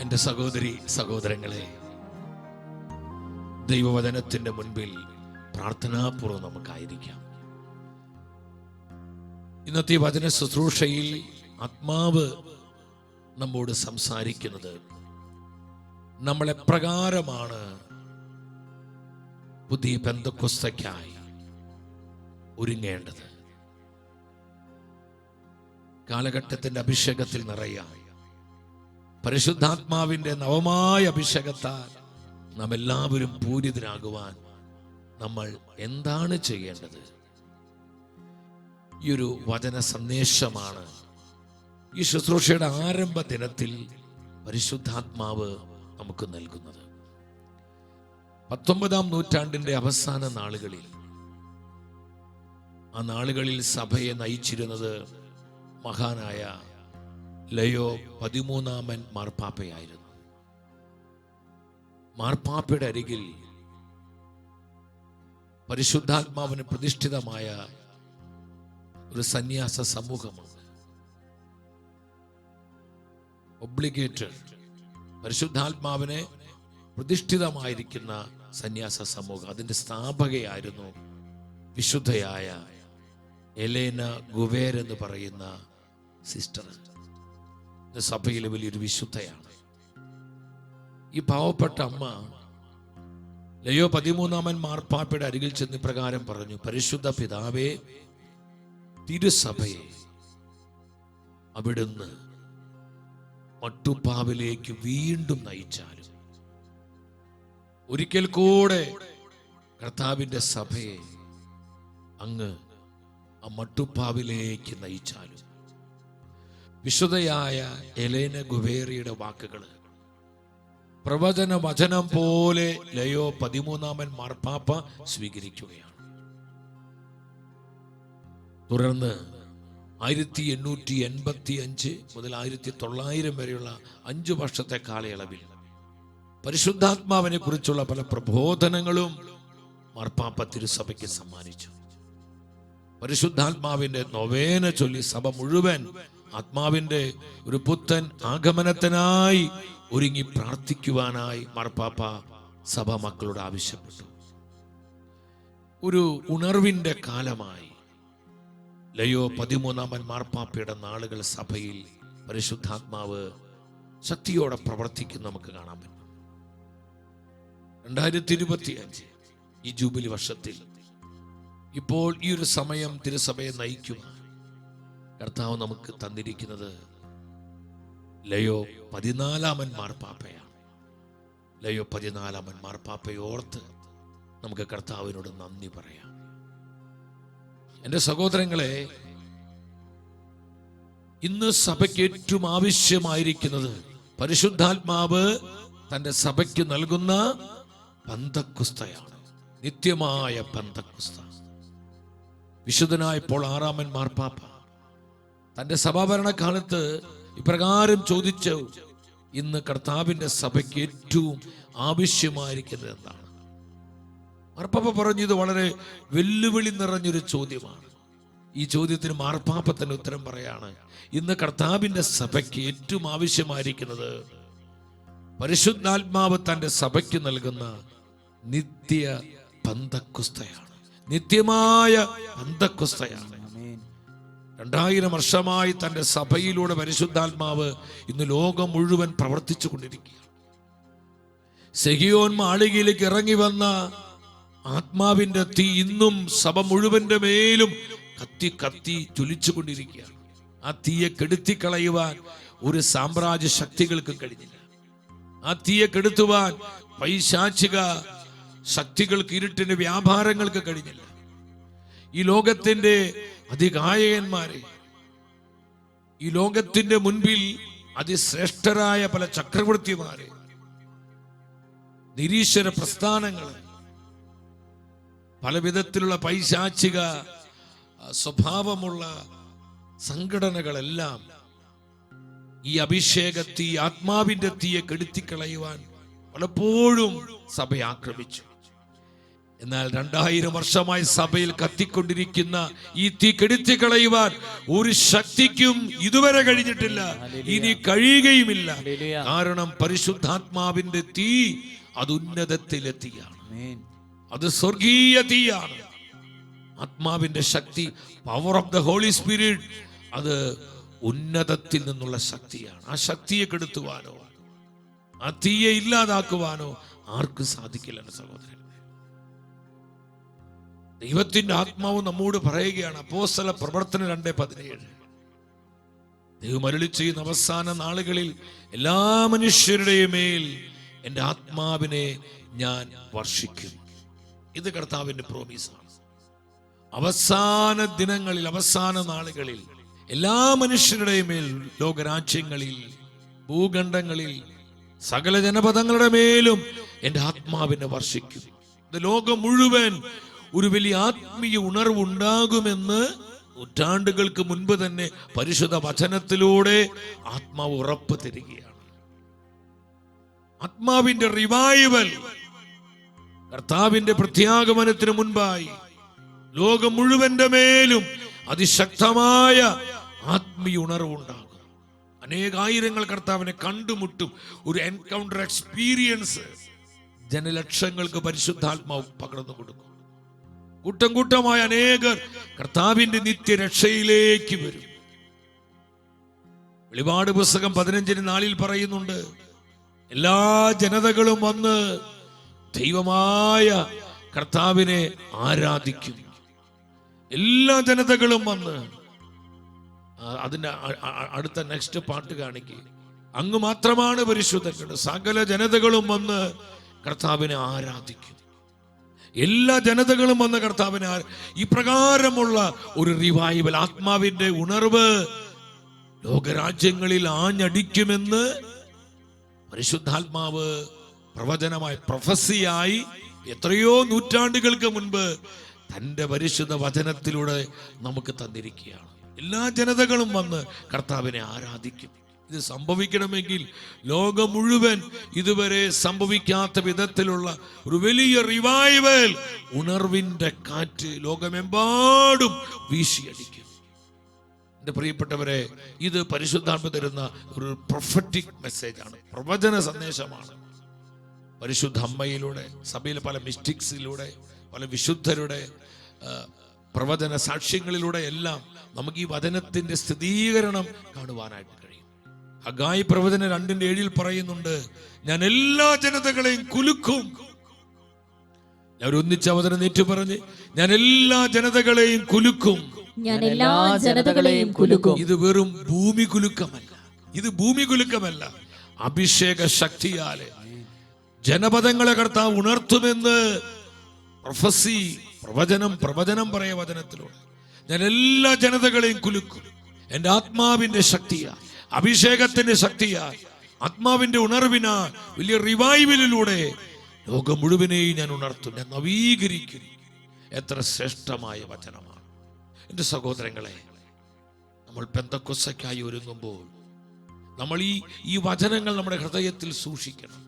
എൻ്റെ സഹോദരി സഹോദരങ്ങളെ, ദൈവവചനത്തിൻ്റെ മുൻപിൽ പ്രാർത്ഥനാപൂർവ്വം നമുക്കായിരിക്കാം. ഇന്നത്തെ വചന ശുശ്രൂഷയിൽ ആത്മാവ് നമ്മോട് സംസാരിക്കുന്നത് നമ്മളെപ്രകാരമാണ് പുതിയ പെന്തക്കോസ്തയ്ക്കായി ഒരുങ്ങേണ്ടത്. കാലഘട്ടത്തിന്റെ അഭിഷേകത്തിൽ നിറയാൻ, പരിശുദ്ധാത്മാവിന്റെ നവമായ അഭിഷേകത്താൽ നാം എല്ലാവരും പൂരിതരാകുവാൻ നമ്മൾ എന്താണ് ചെയ്യേണ്ടത്? ഈ ഒരു വചന സന്ദേശമാണ് ഈ ശുശ്രൂഷയുടെ ആരംഭ ദിനത്തിൽ പരിശുദ്ധാത്മാവ് നമുക്ക് നൽകുന്നത്. 19-ാം നൂറ്റാണ്ടിന്റെ അവസാന നാളുകളിൽ, ആ നാളുകളിൽ സഭയെ നയിച്ചിരുന്നത് മഹാനായ ലയോ 13-ാമൻ മാർപ്പാപ്പയായിരുന്നു. മാർപ്പാപ്പയുടെ അരികിൽ പരിശുദ്ധാത്മാവിന് പ്രതിഷ്ഠിതമായ ഒരു സന്യാസ സമൂഹമാണ്. ഒബ്ലിഗേറ്റഡ്, പരിശുദ്ധാത്മാവിനെ പ്രതിഷ്ഠിതമായിരിക്കുന്ന സന്യാസ സമൂഹം. അതിന്റെ സ്ഥാപകയായിരുന്നു വിശുദ്ധയായ എലേന ഗുവേർ എന്ന് പറയുന്ന സിസ്റ്റർ. സഭയിലെ വലിയൊരു വിശുദ്ധയാണ്. ഈ പാവപ്പെട്ട അമ്മ ലയോ 13-ാമൻ മാർപ്പാപ്പയുടെ അരികിൽ ചെന്ന് പ്രകാരം പറഞ്ഞു: പരിശുദ്ധ പിതാവേ, തിരുസഭയെ അവിടുന്ന് മട്ടുപ്പാവിലേക്ക് വീണ്ടും നയിച്ചാലും, ഒരിക്കൽ കൂടെ കർത്താവിന്റെ സഭയെ അങ്ങ് ആ മട്ടുപ്പാവിലേക്ക് നയിച്ചാലും. വിശുദ്ധയായ എലേന ഗുവേറിയുടെ വാക്കുകൾ പ്രവചന വചനം പോലെ ലയോ 13-ാമൻ മാർപ്പാപ്പ സ്വീകരിക്കുകയാണ്. തുടർന്ന് 1885 മുതൽ 1900 വരെയുള്ള 5 വർഷത്തെ കാലയളവിൽ പരിശുദ്ധാത്മാവിനെ കുറിച്ചുള്ള പല പ്രബോധനങ്ങളും മാർപ്പാപ്പ തിരുസഭയ്ക്ക് സമ്മാനിച്ചു. പരിശുദ്ധാത്മാവിന്റെ നൊവേന ചൊല്ലി സഭ മുഴുവൻ ആത്മാവിന്റെ ഒരു പുത്തൻ ആഗമനത്തിനായി ഒരുങ്ങി പ്രാർത്ഥിക്കുവാനായി മാർപ്പാപ്പ സഭ മക്കളോട് ആവശ്യപ്പെട്ടു. ഒരു ഉണർവിന്റെ കാലമായി ലയോ 13-ാമൻ മാർപ്പാപ്പയുടെ നാളുകൾ സഭയിൽ പരിശുദ്ധാത്മാവ് ശക്തിയോടെ പ്രവർത്തിക്കുന്ന നമുക്ക് കാണാൻ പറ്റും. 2025 ഈ ജൂബിലി വർഷത്തിൽ ഇപ്പോൾ ഈ ഒരു സമയം തിരുസഭയെ നയിക്കുക കർത്താവ് നമുക്ക് തന്നിരിക്കുന്നത് ലയോ 14-ാമൻ മാർപ്പാപ്പയാണ്. ലയോ 14-ാമൻ മാർപ്പാപ്പയെ ഓർത്ത് നമുക്ക് കർത്താവിനോട് നന്ദി പറയാം. എൻ്റെ സഹോദരങ്ങളെ, ഇന്ന് സഭയ്ക്ക് ഏറ്റവും ആവശ്യമായിരിക്കുന്നത് പരിശുദ്ധാത്മാവ് തൻ്റെ സഭയ്ക്ക് നൽകുന്ന പെന്തക്കോസ്തയാണ്, നിത്യമായ പെന്തക്കോസ്ത. വിശുദ്ധനായ പോൾ 6-ാമൻ മാർപ്പാപ്പ തൻ്റെ സഭാഭരണകാലത്ത് ഇപ്രകാരം ചോദിച്ചു: ഇന്ന് കർത്താവിന്റെ സഭയ്ക്ക് ഏറ്റവും ആവശ്യമായിരിക്കുന്നത് എന്താണ്? മാർപ്പാപ്പ പറഞ്ഞു, ഇത് വളരെ വെല്ലുവിളി നിറഞ്ഞൊരു ചോദ്യമാണ്. ഈ ചോദ്യത്തിന് മാർപ്പാപ്പ തന്നെ ഉത്തരം പറയാണ്: ഇന്ന് കർത്താവിന്റെ സഭയ്ക്ക് ഏറ്റവും ആവശ്യമായിരിക്കുന്നത് പരിശുദ്ധാത്മാവ് തൻ്റെ സഭയ്ക്ക് നൽകുന്ന നിത്യ പെന്തക്കോസ്തയാണ്, നിത്യമായ പെന്തക്കോസ്തയാണ്. 2000 വർഷമായി തൻ്റെ സഭയിലൂടെ പരിശുദ്ധാത്മാവ് ഇന്ന് ലോകം മുഴുവൻ പ്രവർത്തിച്ചു കൊണ്ടിരിക്കുകയാണ്. സെഹിയോൻ മാളികയിലേക്ക് ഇറങ്ങി വന്ന ആത്മാവിന്റെ തീ ഇന്നും സഭ മുഴുവന്റെ മേലും കത്തി കത്തി ജ്വലിച്ചു കൊണ്ടിരിക്കുകയാണ്. ആ തീയെ കെടുത്തിക്കളയുവാൻ ഒരു സാമ്രാജ്യ ശക്തികൾക്ക് കഴിഞ്ഞില്ല. ആ തീയെ കെടുത്തുവാൻ പൈശാചിക ശക്തികൾക്ക്, ഇരുട്ടിന്റെ വ്യാപാരങ്ങൾക്ക് കഴിഞ്ഞില്ല. ഈ ലോകത്തിന്റെ അതികായകന്മാരെ, ഈ ലോകത്തിന്റെ മുൻപിൽ അതിശ്രേഷ്ഠരായ പല ചക്രവർത്തിമാരെ, നിരീശ്വര പ്രസ്ഥാനങ്ങൾ, പല വിധത്തിലുള്ള പൈശാചിക സ്വഭാവമുള്ള സംഘടനകളെല്ലാം ഈ അഭിഷേകത്തീ, ആത്മാവിന്റെ തീയെ കെടുത്തിക്കളയുവാൻ പലപ്പോഴും സഭയെ ആക്രമിച്ചു. എന്നാൽ 2000 വർഷമായി സഭയിൽ കത്തിക്കൊണ്ടിരിക്കുന്ന ഈ തീ കെടുത്തി കളയുവാൻ ഒരു ശക്തിക്കും ഇതുവരെ കഴിഞ്ഞിട്ടില്ല, ഇനി കഴിയുകയുമില്ല. കാരണം പരിശുദ്ധാത്മാവിന്റെ തീ അത് ഉന്നതത്തിലെത്തിയാണ്, അത് സ്വർഗീയ തീയാണ്. ആത്മാവിന്റെ ശക്തി, power of the holy spirit, അത് ഉന്നതത്തിൽ നിന്നുള്ള ശക്തിയാണ്. ആ ശക്തിയെ കെടുത്തുവാനോ ആ തീയെ ഇല്ലാതാക്കുവാനോ ആർക്കും സാധിക്കില്ല സഹോദരൻ. ദൈവത്തിന്റെ ആത്മാവ് നമ്മോട് പറയുകയാണ്, അപ്പോസ്തല പ്രവർത്തനം 2:17, ദൈവം അരുളി ചെയ്യുന്ന അവസാന നാളുകളിൽ എല്ലാ മനുഷ്യരുടെയും മേൽ എൻ്റെ ആത്മാവിനെ ഞാൻ വർഷിക്കും. ഇത് കർത്താവിന്റെ പ്രോമിസാണ്. അവസാന ദിനങ്ങളിൽ, അവസാന നാളുകളിൽ എല്ലാ മനുഷ്യരുടെയും മേൽ, ലോകരാജ്യങ്ങളിൽ, ഭൂഖണ്ഡങ്ങളിൽ, സകല ജനപദങ്ങളുടെ മേലും എൻ്റെ ആത്മാവിനെ വർഷിക്കും. ഇത് ലോകം മുഴുവൻ ഒരു വലിയ ആത്മീയ ഉണർവുണ്ടാകുമെന്ന് നൂറ്റാണ്ടുകൾക്ക് മുൻപ് തന്നെ പരിശുദ്ധ വചനത്തിലൂടെ ആത്മാവ് ഉറപ്പ് തരികയാണ്. ആത്മാവിന്റെ റിവൈവൽ, കർത്താവിന്റെ പ്രത്യാഗമനത്തിന് മുൻപായി ലോകം മുഴുവന്റെ മേലും അതിശക്തമായ ആത്മീയ ഉണർവുണ്ടാകും. അനേകായിരങ്ങൾ കർത്താവിനെ കണ്ടുമുട്ടും. ഒരു എൻകൗണ്ടർ എക്സ്പീരിയൻസ് ജനലക്ഷങ്ങൾക്ക് പരിശുദ്ധാത്മാവ് പകർന്നു കൊടുക്കും. കൂട്ടം കൂട്ടമായ അനേകർ കർത്താവിന്റെ നിത്യരക്ഷയിലേക്ക് വരും. വെളിപാട് പുസ്തകം 15:4 പറയുന്നുണ്ട്, എല്ലാ ജനതകളും വന്ന് ദൈവമായ കർത്താവിനെ ആരാധിക്കും. എല്ലാ ജനതകളും വന്ന്, അതിന്റെ അടുത്ത നെക്സ്റ്റ് പാട്ട് കാണിക്കുക, അങ്ങ് മാത്രമാണ് പരിശുദ്ധൻ. സകല ജനതകളും വന്ന് കർത്താവിനെ ആരാധിക്കും. എല്ലാ ജനതകളും വന്ന് കർത്താവിനെ ഈ പ്രകാരമുള്ള ഒരു റിവൈവൽ, ആത്മാവിന്റെ ഉണർവ് ലോകരാജ്യങ്ങളിൽ ആഞ്ഞടിക്കുമെന്ന് പരിശുദ്ധാത്മാവ് പ്രവചനമായി, പ്രൊഫസിയായി എത്രയോ നൂറ്റാണ്ടുകൾക്ക് മുൻപ് തന്റെ പരിശുദ്ധ വചനത്തിലൂടെ നമുക്ക് തന്നിരിക്കുകയാണ്. എല്ലാ ജനതകളും വന്ന് കർത്താവിനെ ആരാധിക്കും. ഇത് സംഭവിക്കണമെങ്കിൽ ലോകം മുഴുവൻ ഇതുവരെ സംഭവിക്കാത്ത വിധത്തിലുള്ള ഒരു വലിയ റിവൈവൽ, ഉണർവിന്റെ കാറ്റ് ലോകമെമ്പാടും വീശിയടിക്കും. എൻ്റെ പ്രിയപ്പെട്ടവരെ, ഇത് പരിശുദ്ധാത്മ തരുന്ന ഒരു പ്രൊഫറ്റിക് മെസ്സേജാണ്, പ്രവചന സന്ദേശമാണ്. പരിശുദ്ധ അമ്മയിലൂടെ, സഭയിലെ പല മിസ്റ്റിക്സിലൂടെ, പല വിശുദ്ധരുടെ പ്രവചന സാക്ഷ്യങ്ങളിലൂടെ എല്ലാം നമുക്ക് ഈ വചനത്തിന്റെ സ്ഥിരീകരണം കാണുവാനായിട്ട് കഴിയും. ഹഗായി പ്രവചനം 2:7 പറയുന്നുണ്ട്, ഞാൻ എല്ലാ ജനതകളെയും കുലുക്കും. ഞാൻ ഒന്നിച്ച് അവതരണം ഏറ്റു പറഞ്ഞ്, ഞാൻ എല്ലാ ജനതകളെയും കുലുക്കും. ഞാൻ എല്ലാ ജനതകളെയും കുലുക്കും. ഇത് വെറും ഭൂമി കുലുക്കമല്ല, ഇത് ഭൂമി കുലുക്കമല്ല, അഭിഷേക ശക്തിയാല് ജനപദങ്ങളെ കർത്താവ് ഉണർത്തുമെന്ന് പ്രൊഫസി, പ്രവചനം പറയ വചനത്തിലൂടെ. ഞാൻ എല്ലാ ജനതകളെയും കുലുക്കും. എൻ്റെ ആത്മാവിന്റെ ശക്തിയാ, അഭിഷേകത്തിന്റെ ശക്തിയാ, ആത്മാവിന്റെ ഉണർവിനാ, വലിയ റിവൈവലിലൂടെ ലോകം മുഴുവനെയും ഞാൻ ഉണർത്തും, ഞാൻ നവീകരിക്കും. എത്ര ശ്രേഷ്ഠമായ വചനമാണ് എൻ്റെ സഹോദരങ്ങളെ. നമ്മൾ പെന്തക്കോസ്തയ്ക്കായി ഒരുങ്ങുമ്പോൾ നമ്മൾ ഈ വചനങ്ങൾ നമ്മുടെ ഹൃദയത്തിൽ സൂക്ഷിക്കണം.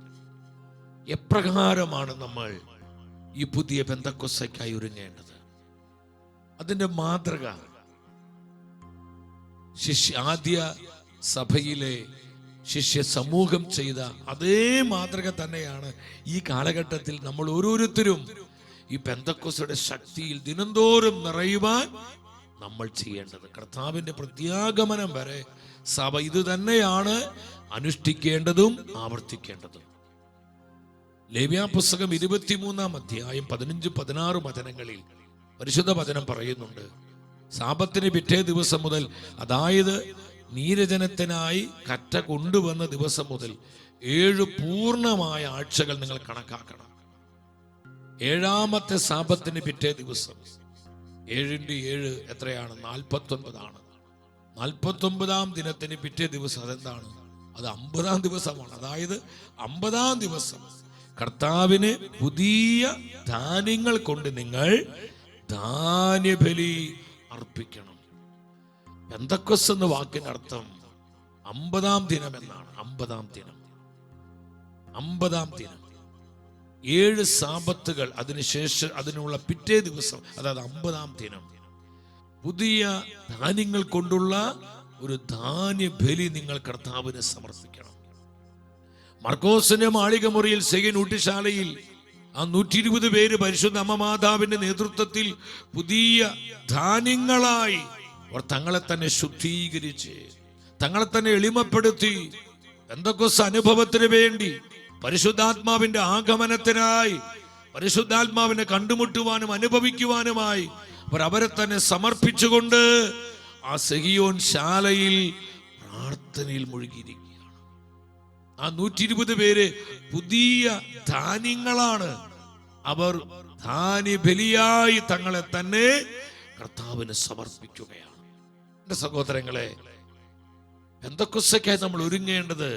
എപ്രകാരമാണ് നമ്മൾ ഈ പുതിയ പെന്തക്കോസ്തയ്ക്കായി ഒരുങ്ങേണ്ടത്? അതിന്റെ മാതൃക ആദ്യ സഭയിലെ ശിഷ്യ സമൂഹം ചെയ്ത അതേ മാതൃക തന്നെയാണ് ഈ കാലഘട്ടത്തിൽ നമ്മൾ ഓരോരുത്തരും ഈ പെന്തക്കോസ്തയുടെ ശക്തിയിൽ ദിനംതോറും നിറയുവാൻ നമ്മൾ ചെയ്യേണ്ടത്. കർത്താവിന്റെ പ്രത്യാഗമനം വരെ സഭ ഇത് തന്നെയാണ് അനുഷ്ഠിക്കേണ്ടതും ആവർത്തിക്കേണ്ടതും. ലേവ്യ പുസ്തകം 23-ാം അധ്യായം 15-16 വചനങ്ങളിൽ പരിശുദ്ധ വചനം പറയുന്നുണ്ട്, സാബത്തിന് പിറ്റേ ദിവസം മുതൽ, അതായത് നീരജനത്തിനായി കറ്റ കൊണ്ടുവന്ന ദിവസം മുതൽ 7 പൂർണ്ണമായ ആഴ്ചകൾ നിങ്ങൾ കണക്കാക്കണം. 7-ാമത്തെ സാബത്തിന് പിറ്റേ ദിവസം, 7x7 എത്രയാണ്? 49 ആണ്. 49-ാം ദിനത്തിന് പിറ്റേ ദിവസം അതെന്താണ്? അത് 50-ാം ദിവസമാണ്. അതായത് 50-ാം ദിവസം കർത്താവിന് പുതിയ ധാന്യങ്ങൾ കൊണ്ട് നിങ്ങൾ ധാന്യബലി അർപ്പിക്കണം. പെന്തക്കോസ്ത് എന്ന വാക്കിനർത്ഥം 50-ാം ദിനം എന്നാണ്. 50-ാം ദിനം. 7 സാബത്തുകൾ അതിനുശേഷം അതിനുള്ള പിറ്റേ ദിവസം, അതായത് 50-ാം ദിനം, പുതിയ ധാന്യങ്ങൾ കൊണ്ടുള്ള ഒരു ധാന്യ ബലി നിങ്ങൾ കർത്താവിന് സമർപ്പിക്കണം. മർക്കോസിന്റെ മാളിക മുറിയിൽ സെഗൻ ഊട്ടിശാലയിൽ ആ 120 പേര് പരിശുദ്ധ അമ്മ മാതാവിന്റെ നേതൃത്വത്തിൽ പുതിയ ധാന്യങ്ങളായി അവർ തങ്ങളെ തന്നെ ശുദ്ധീകരിച്ച് തങ്ങളെ തന്നെ എളിമപ്പെടുത്തി പെന്തക്കോസ്ത് അനുഭവത്തിന് വേണ്ടി പരിശുദ്ധാത്മാവിന്റെ ആഗമനത്തിനായി പരിശുദ്ധാത്മാവിനെ കണ്ടുമുട്ടുവാനും അനുഭവിക്കുവാനുമായി അവർ അവരെ തന്നെ സമർപ്പിച്ചുകൊണ്ട് ആ സെഹിയോൻ ശാലയിൽ പ്രാർത്ഥനയിൽ മുഴുകിയിരിക്കുകയാണ്. ആ 120 പേര് പുതിയ ധാന്യങ്ങളാണ്. അവർ ധാന്യബലിയായി തങ്ങളെ തന്നെ കർത്താവിന് സമർപ്പിക്കുകയാണ്. എന്റെ സഹോദരങ്ങളെ, പെന്തക്കോസ്തേക്കായി നമ്മൾ ഒരുങ്ങേണ്ടത്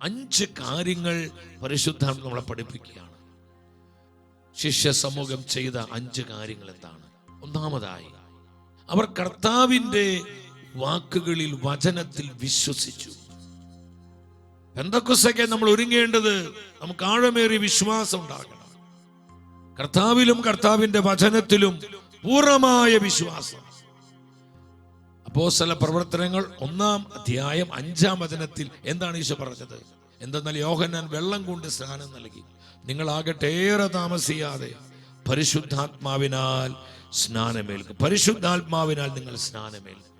5 കാര്യങ്ങൾ പരിശുദ്ധാത്മാവ് നമ്മളെ പഠിപ്പിക്കുകയാണ്. ശിഷ്യ സമൂഹം ചെയ്ത 5 കാര്യങ്ങൾ എന്താണ്? ഒന്നാമതായി, അവർ കർത്താവിന്റെ വാക്കുകളിൽ, വചനത്തിൽ വിശ്വസിച്ചു. പെന്തക്കോസ്തേക്കായി നമ്മൾ ഒരുങ്ങേണ്ടത് നമുക്ക് ആഴമേറിയ വിശ്വാസം ഉണ്ടാകണം. കർത്താവിലും കർത്താവിന്റെ വചനത്തിലും പൂർണ്ണമായ വിശ്വാസം. അപ്പോസ്തല പ്രവർത്തനങ്ങൾ 1-ാം അധ്യായം 5-ാം വചനത്തിൽ എന്താണ് ഈശോ പറഞ്ഞത്? എന്തെന്നാൽ യോഹന്നാൻ വെള്ളം കൊണ്ട് സ്നാനം നൽകി, നിങ്ങളാകട്ടെ ഏറെ താമസിയാതെ പരിശുദ്ധാത്മാവിനാൽ സ്നാനമേൽക്കും. പരിശുദ്ധാത്മാവിനാൽ നിങ്ങൾ സ്നാനമേൽക്കും.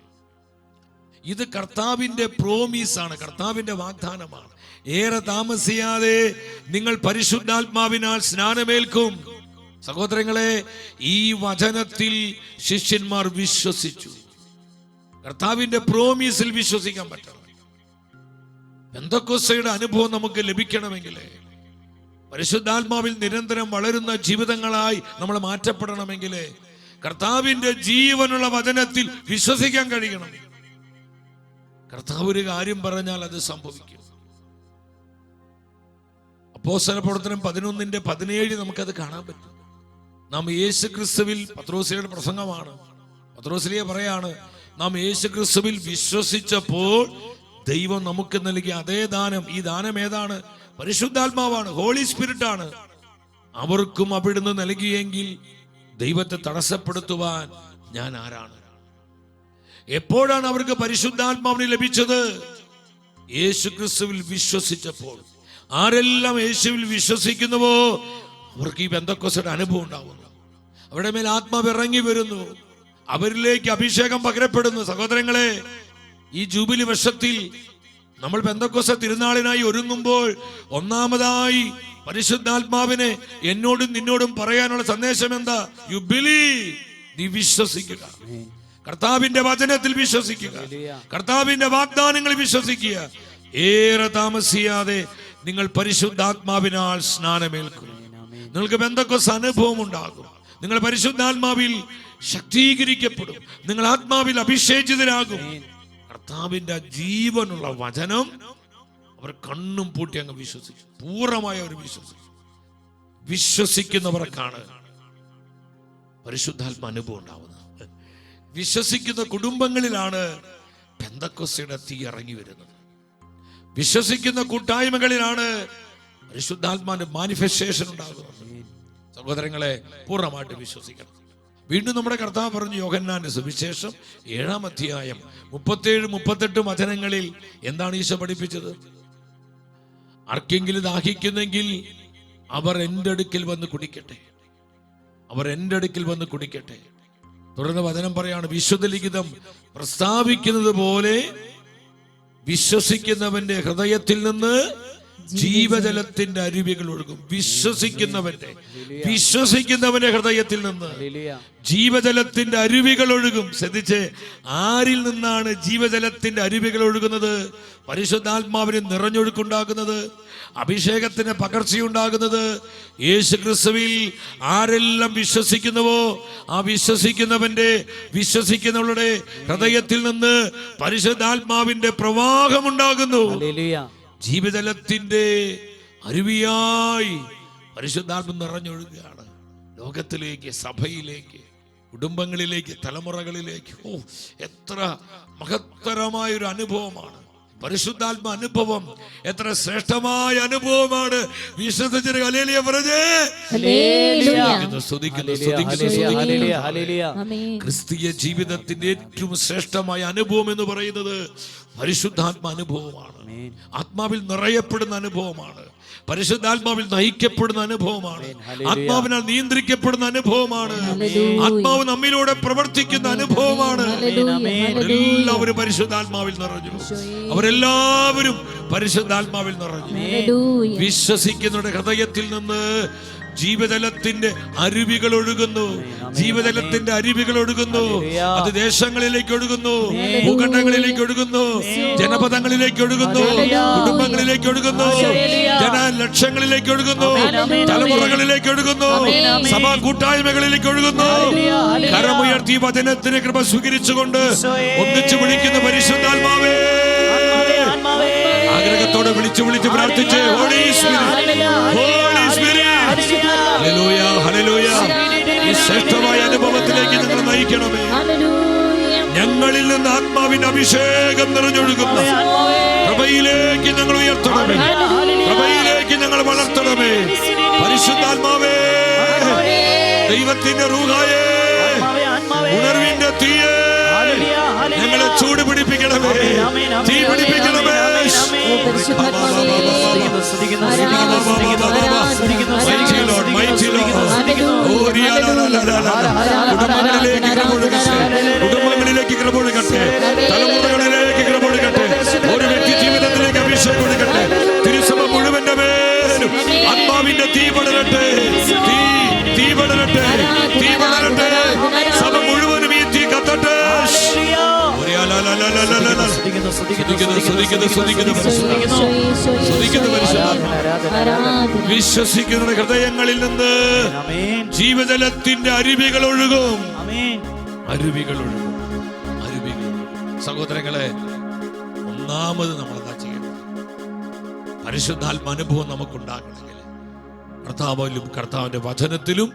ഇത് കർത്താവിന്റെ പ്രോമീസാണ്, കർത്താവിന്റെ വാഗ്ദാനമാണ്. ഏറെ താമസിയാതെ നിങ്ങൾ പരിശുദ്ധാത്മാവിനാൽ സ്നാനമേൽക്കും. സഹോദരങ്ങളെ, ഈ വചനത്തിൽ ശിഷ്യന്മാർ വിശ്വസിച്ചു. കർത്താവിന്റെ പ്രോമീസിൽ വിശ്വസിക്കാൻ പറ്റണം. പെന്തക്കോസ്തയുടെ അനുഭവം നമുക്ക് ലഭിക്കണമെങ്കിൽ, പരിശുദ്ധാത്മാവിൽ നിരന്തരം വളരുന്ന ജീവിതങ്ങളായി നമ്മൾ മാറ്റപ്പെടണമെങ്കിൽ കർത്താവിന്റെ ജീവനുള്ള വചനത്തിൽ വിശ്വസിക്കാൻ കഴിയണം. കർത്താവ് ഒരു കാര്യം പറഞ്ഞാൽ അത് സംഭവിക്കും. അപ്പോസ്തല പ്രവർത്തനം 11:17 നമുക്കത് കാണാൻ പറ്റും. നാം യേശു ക്രിസ്തുവിൽ, പത്രോസിയുടെ പ്രസംഗമാണ്, പത്രോസിലെ പറയാണ്, നാം യേശു ക്രിസ്തുവിൽ വിശ്വസിച്ചപ്പോൾ ദൈവം നമുക്ക് നൽകിയ അതേ ദാനം, ഈ ദാനം ഏതാണ്? പരിശുദ്ധാത്മാവാണ്, ഹോളി സ്പിരിറ്റ് ആണ്. അവർക്കും അവിടുന്ന് നൽകിയെങ്കിൽ ദൈവത്തെ തടസ്സപ്പെടുത്തുവാൻ ഞാൻ ആരാണ്? എപ്പോഴാണ് അവർക്ക് പരിശുദ്ധാത്മാവിനെ ലഭിച്ചത്? യേശു ക്രിസ്തുവിൽ വിശ്വസിച്ചപ്പോൾ. ആരെല്ലാം യേശുവിൽ വിശ്വസിക്കുന്നുവോ അവർക്ക് ഈ പെന്തക്കോസ്തയുടെ അനുഭവം ഉണ്ടാവുന്നു. അവരുടെ മേൽ ആത്മാവ് ഇറങ്ങി വരുന്നു, അവരിലേക്ക് അഭിഷേകം പകരപ്പെടുന്നു. സഹോദരങ്ങളെ, ഈ ജൂബിലി വർഷത്തിൽ നമ്മൾ പെന്തക്കോസ്ത് തിരുനാളിനായി ഒരുങ്ങുമ്പോൾ ഒന്നാമതായി പരിശുദ്ധാത്മാവിനെ എന്നോടും നിന്നോടും പറയാനുള്ള സന്ദേശം എന്താ? യു ബിലീവ്, നീ വിശ്വസിക്കുക. കർത്താവിന്റെ വചനത്തിൽ വിശ്വസിക്കുക, കർത്താവിന്റെ വാഗ്ദാനങ്ങളിൽ വിശ്വസിക്കുക. ഏറെ താമസിയാതെ നിങ്ങൾ പരിശുദ്ധാത്മാവിനാൽ സ്നാനമേൽക്കും. നിങ്ങൾക്ക് പെന്തക്കോസ്ത് അനുഭവം ഉണ്ടാകും. നിങ്ങൾ പരിശുദ്ധാത്മാവിൽ ശക്തീകരിക്കപ്പെടും. നിങ്ങൾ ആത്മാവിൽ അഭിഷേചിതരാകും. കർത്താവിന്റെ ജീവനുള്ള വചനം അവർ കണ്ണും പൂട്ടി അങ്ങ് വിശ്വസിച്ചു. പൂർണ്ണമായി അവർ വിശ്വസിച്ചു. വിശ്വസിക്കുന്നവർക്കാണ് പരിശുദ്ധാത്മ അനുഭവം ഉണ്ടാവുന്നത്. വിശ്വസിക്കുന്ന കുടുംബങ്ങളിലാണ് പെന്തക്കോസ്തയുടെ തീ ഇറങ്ങി വരുന്നത്. വിശ്വസിക്കുന്ന കൂട്ടായ്മകളിലാണ് പരിശുദ്ധാത്മാവിന്റെ മാനിഫെസ്റ്റേഷൻ ഉണ്ടാകുന്നത്. സഹോദരങ്ങളെ, പൂർണ്ണമായിട്ട് വിശ്വസിക്കണം. വീണ്ടും നമ്മുടെ കർത്താവ് പറഞ്ഞു, യോഹന്നാന്റെ സുവിശേഷം 7-ാം അധ്യായം 37-38 വചനങ്ങളിൽ എന്താണ് ഈശോ പഠിപ്പിച്ചത്? ആർക്കെങ്കിലും ദാഹിക്കുന്നെങ്കിൽ അവർ എൻ്റെ അടുക്കൽ വന്ന് കുടിക്കട്ടെ, അവർ എൻ്റെ അടുക്കൽ വന്ന് കുടിക്കട്ടെ. തുടർന്ന് വചനം പറയാണ്, വിശുദ്ധ ലിഖിതം പ്രസ്താവിക്കുന്നത് പോലെ വിശ്വസിക്കുന്നവന്റെ ഹൃദയത്തിൽ നിന്ന് ജീവജലത്തിന്റെ അരുവികൾ ഒഴുകും. വിശ്വസിക്കുന്നവന്റെ ഹൃദയത്തിൽ നിന്ന് ജീവജലത്തിന്റെ അരുവികൾ ഒഴുകും. ശ്രദ്ധിച്ച്, ആരിൽ നിന്നാണ് ജീവജലത്തിന്റെ അരുവികൾ ഒഴുകുന്നത്? പരിശുദ്ധാത്മാവിന് നിറഞ്ഞൊഴുക്കുണ്ടാകുന്നത്, അഭിഷേകത്തിന് പകർച്ചയുണ്ടാകുന്നത് യേശു ക്രിസ്തുവിൽ ആരെല്ലാം വിശ്വസിക്കുന്നുവോ ആ വിശ്വസിക്കുന്നവരുടെ ഹൃദയത്തിൽ നിന്ന് പരിശുദ്ധാത്മാവിന്റെ പ്രവാഹമുണ്ടാകുന്നു. ജീവജലത്തിന്റെ അരുവിയായി പരിശുദ്ധാത്മ നിറഞ്ഞൊഴുകുകയാണ് ലോകത്തിലേക്ക്, സഭയിലേക്ക്, കുടുംബങ്ങളിലേക്ക്, തലമുറകളിലേക്ക്. എത്ര മഹത്തരമായൊരു അനുഭവമാണ്! പരിശുദ്ധാത്മ അനുഭവം എത്ര ശ്രേഷ്ഠമായ അനുഭവമാണ്. വിശ്വസിച്ചൊരു ഹല്ലേലൂയ പറഞ്ഞേ. ക്രിസ്തീയ ജീവിതത്തിന്റെ ഏറ്റവും ശ്രേഷ്ഠമായ അനുഭവം എന്ന് പറയുന്നത് പരിശുദ്ധാത്മ അനുഭവമാണ്. ആത്മാവിൽ നിറയപ്പെടുന്ന അനുഭവമാണ്. പരിശുദ്ധാത്മാവിൽ നയിക്കപ്പെടുന്ന അനുഭവമാണ്. ആത്മാവിനാൽ നിയന്ത്രിക്കപ്പെടുന്ന അനുഭവമാണ്. ആത്മാവ് നമ്മിലൂടെ പ്രവർത്തിക്കുന്ന അനുഭവമാണ്. എല്ലാവരും പരിശുദ്ധാത്മാവിൽ നിറഞ്ഞു. അവരെല്ലാവരും പരിശുദ്ധാത്മാവിൽ നിറഞ്ഞു. വിശ്വസിക്കുന്നവരുടെ ഹൃദയത്തിൽ നിന്ന് ജീവജലത്തിന്റെ അരുവികൾ ഒഴുകുന്നു. ജീവജലത്തിന്റെ അരുവികൾ ഒഴുകുന്നു. അത് ദേശങ്ങളിലേക്ക് ഒഴുകുന്നു, ഭൂഖണ്ഡങ്ങളിലേക്ക് ഒഴുകുന്നു, ജനപദങ്ങളിലേക്ക് ഒഴുകുന്നു, കുടുംബങ്ങളിലേക്ക് ഒഴുകുന്നു, ജനലക്ഷങ്ങളിലേക്ക് ഒഴുകുന്നു, തലമുറകളിലേക്ക് ഒഴുകുന്നു, സഭാ കൂട്ടായ്മകളിലേക്ക് ഒഴുകുന്നു. കരമുയർത്തി വചനത്തിന് കൃപ സ്വീകരിച്ചുകൊണ്ട് ഒന്നിച്ചു വിളിക്കുന്ന പരിശുദ്ധാത്മാവേ, ആഗ്രഹത്തോടെ വിളിച്ചു പ്രാർത്ഥിച്ച് holy spirit, holy spirit, hallelujah, hallelujah, ഈ ശ്രേഷ്ഠമായ അനുഭവത്തിലേക്ക് ഞങ്ങൾ നയിക്കണമേ. ഞങ്ങളിൽ നിന്ന് ആത്മാവിന്റെ അഭിഷേകം നിറഞ്ഞൊഴുകുന്ന കൃപയിലേക്ക് ഞങ്ങൾ ഉയർത്തണമേ. കൃപയിലേക്ക് ഞങ്ങൾ വളർത്തണമേ. പരിശുദ്ധാത്മാവേ, ദൈവത്തിന്റെ റൂഹായേ, ഉണർവിന്റെ തീയേ, ഞങ്ങളെ ചൂട് പിടിപ്പിക്കണമേ, തീ പിടിപ്പിക്കണമേ. കുടുംബങ്ങളിലേക്ക് കൃപ ഒഴുകട്ടെ, തലമുറകളിലേക്ക് കൃപ ഒഴുകട്ടെ, ഒരു വ്യക്തി ജീവിതത്തിലേക്ക് അഭിഷേകം ഒഴുകട്ടെ. തിരുസഭ മുഴുവന്റെ മേലും ആത്മാവിന്റെ തീ പടരട്ടെ, തീ പടരട്ടെ, തീ പടരട്ടെ. സഭ മുഴുവനും ഈ തീ കത്തട്ടെ. വിശ്വസിക്കുന്ന ഹൃദയങ്ങളിൽ നിന്ന് ജീവജലത്തിന്റെ അരുവികൾ ഒഴുകും. അരുവികൾ ഒഴുകും, അരുവികൾ. സഹോദരങ്ങളെ, ഒന്നാമത് നമ്മൾ എന്താ ചെയ്യണം? പരിശുദ്ധാത്മ അനുഭവം നമുക്കുണ്ടാകണമെങ്കിൽ കർത്താവിലും കർത്താവിന്റെ വചനത്തിലും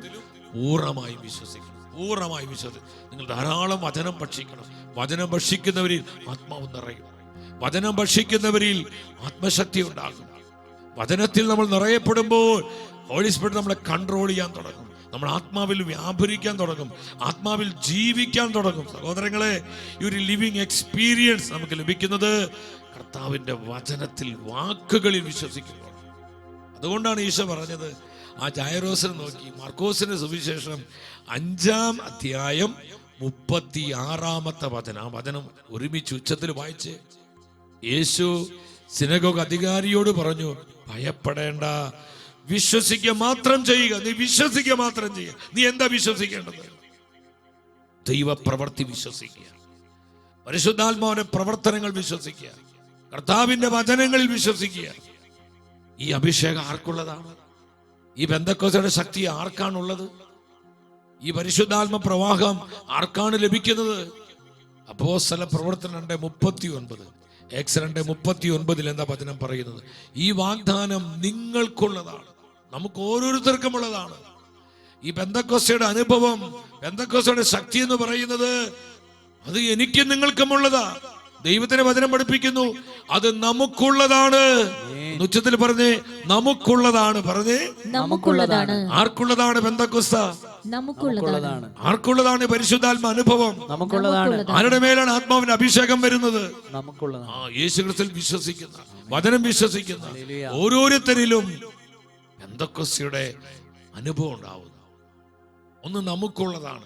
പൂർണ്ണമായി വിശ്വസിക്കണം. പൂർണ്ണമായി വിശ്വസിക്കണം. നിങ്ങൾ ധാരാളം വചനം ഭക്ഷിക്കണം. വചനം ഭക്ഷിക്കുന്നവരിൽ ആത്മാവ് നിറയും. വചനം ഭക്ഷിക്കുന്നവരിൽ ആത്മശക്തി ഉണ്ടാകും. വചനത്തിൽ നമ്മൾ നിറയപ്പെടുമ്പോൾ ഹോളി സ്പിരിറ്റ് നമ്മളെ കൺട്രോൾ ചെയ്യാൻ തുടങ്ങും. നമ്മൾ ആത്മാവിൽ വ്യാപരിക്കാൻ തുടങ്ങും, ആത്മാവിൽ ജീവിക്കാൻ തുടങ്ങും. സഹോദരങ്ങളെ, ഈ ഒരു ലിവിങ് എക്സ്പീരിയൻസ് നമുക്ക് ലഭിക്കുന്നത് കർത്താവിന്റെ വചനത്തിൽ, വാക്കുകളിൽ വിശ്വസിക്കുമ്പോൾ. അതുകൊണ്ടാണ് ഈശോ പറഞ്ഞത്, ആ ജൈറോസിനെ നോക്കി മാർക്കോസിന്റെ സുവിശേഷം 5-ാം അധ്യായം 36-ാമത്തെ വചനം. ആ വചനം ഒരുമിച്ച് ഉച്ചത്തിൽ വായിച്ച് യേശു സിനഗോഗ് അധികാരിയോട് പറഞ്ഞു, ഭയപ്പെടേണ്ട, വിശ്വസിക്കുക മാത്രം ചെയ്യുക. നീ വിശ്വസിക്കുക മാത്രം ചെയ്യുക. നീ എന്താ വിശ്വസിക്കേണ്ടത്? ദൈവപ്രവൃത്തി വിശ്വസിക്കുക, പരിശുദ്ധാത്മാവിന്റെ പ്രവർത്തനങ്ങൾ വിശ്വസിക്കുക, കർത്താവിന്റെ വചനങ്ങളിൽ വിശ്വസിക്കുക. ഈ അഭിഷേകം ആർക്കുള്ളതാണ്? ഈ പെന്തക്കോസ്തയുടെ ശക്തി ആർക്കാണുള്ളത്? ഈ പരിശുദ്ധാത്മ പ്രവാഹം ആർക്കാണ് ലഭിക്കുന്നത്? അപ്പോസ്തല പ്രവർത്തനം 2:39, Acts 2:39 എന്താ വചനം പറയുന്നത്? ഈ വാഗ്ദാനം നിങ്ങൾക്കുള്ളതാണ്, നമുക്ക് ഓരോരുത്തർക്കും ഉള്ളതാണ്. ഈ പെന്തക്കോസ്തയുടെ അനുഭവം, പെന്തക്കോസ്തയുടെ ശക്തി എന്ന് പറയുന്നത് അത് എനിക്കും നിങ്ങൾക്കും ഉള്ളതാ. ദൈവത്തിന്റെ വചനം പഠിപ്പിക്കുന്നു, അത് നമുക്കുള്ളതാണ്. ഉച്ചത്തിൽ പറഞ്ഞേ, നമുക്കുള്ളതാണ്. പറഞ്ഞേ, നമുക്കുള്ളതാണ്. ആർക്കുള്ളതാണ് പെന്തക്കോസ്ത? നമുക്കുള്ളതാണ്. ആർക്കുള്ളതാണ് പരിശുദ്ധാത്മ അനുഭവം? നമുക്കുള്ളതാണ്. ആരുടെ മേലാണ് ആത്മാവിന്റെ അഭിഷേകം വരുന്നത്? നമുക്കുള്ളതാണ്. യേശുക്രിസ്തുവിൽ വിശ്വസിക്കുന്ന, വചനം വിശ്വസിക്കുന്ന ഓരോരുത്തരിലും പെന്തക്കോസ്തയുടെ അനുഭവം ഉണ്ടാവുന്നു. ഒന്ന് നമുക്കുള്ളതാണ്.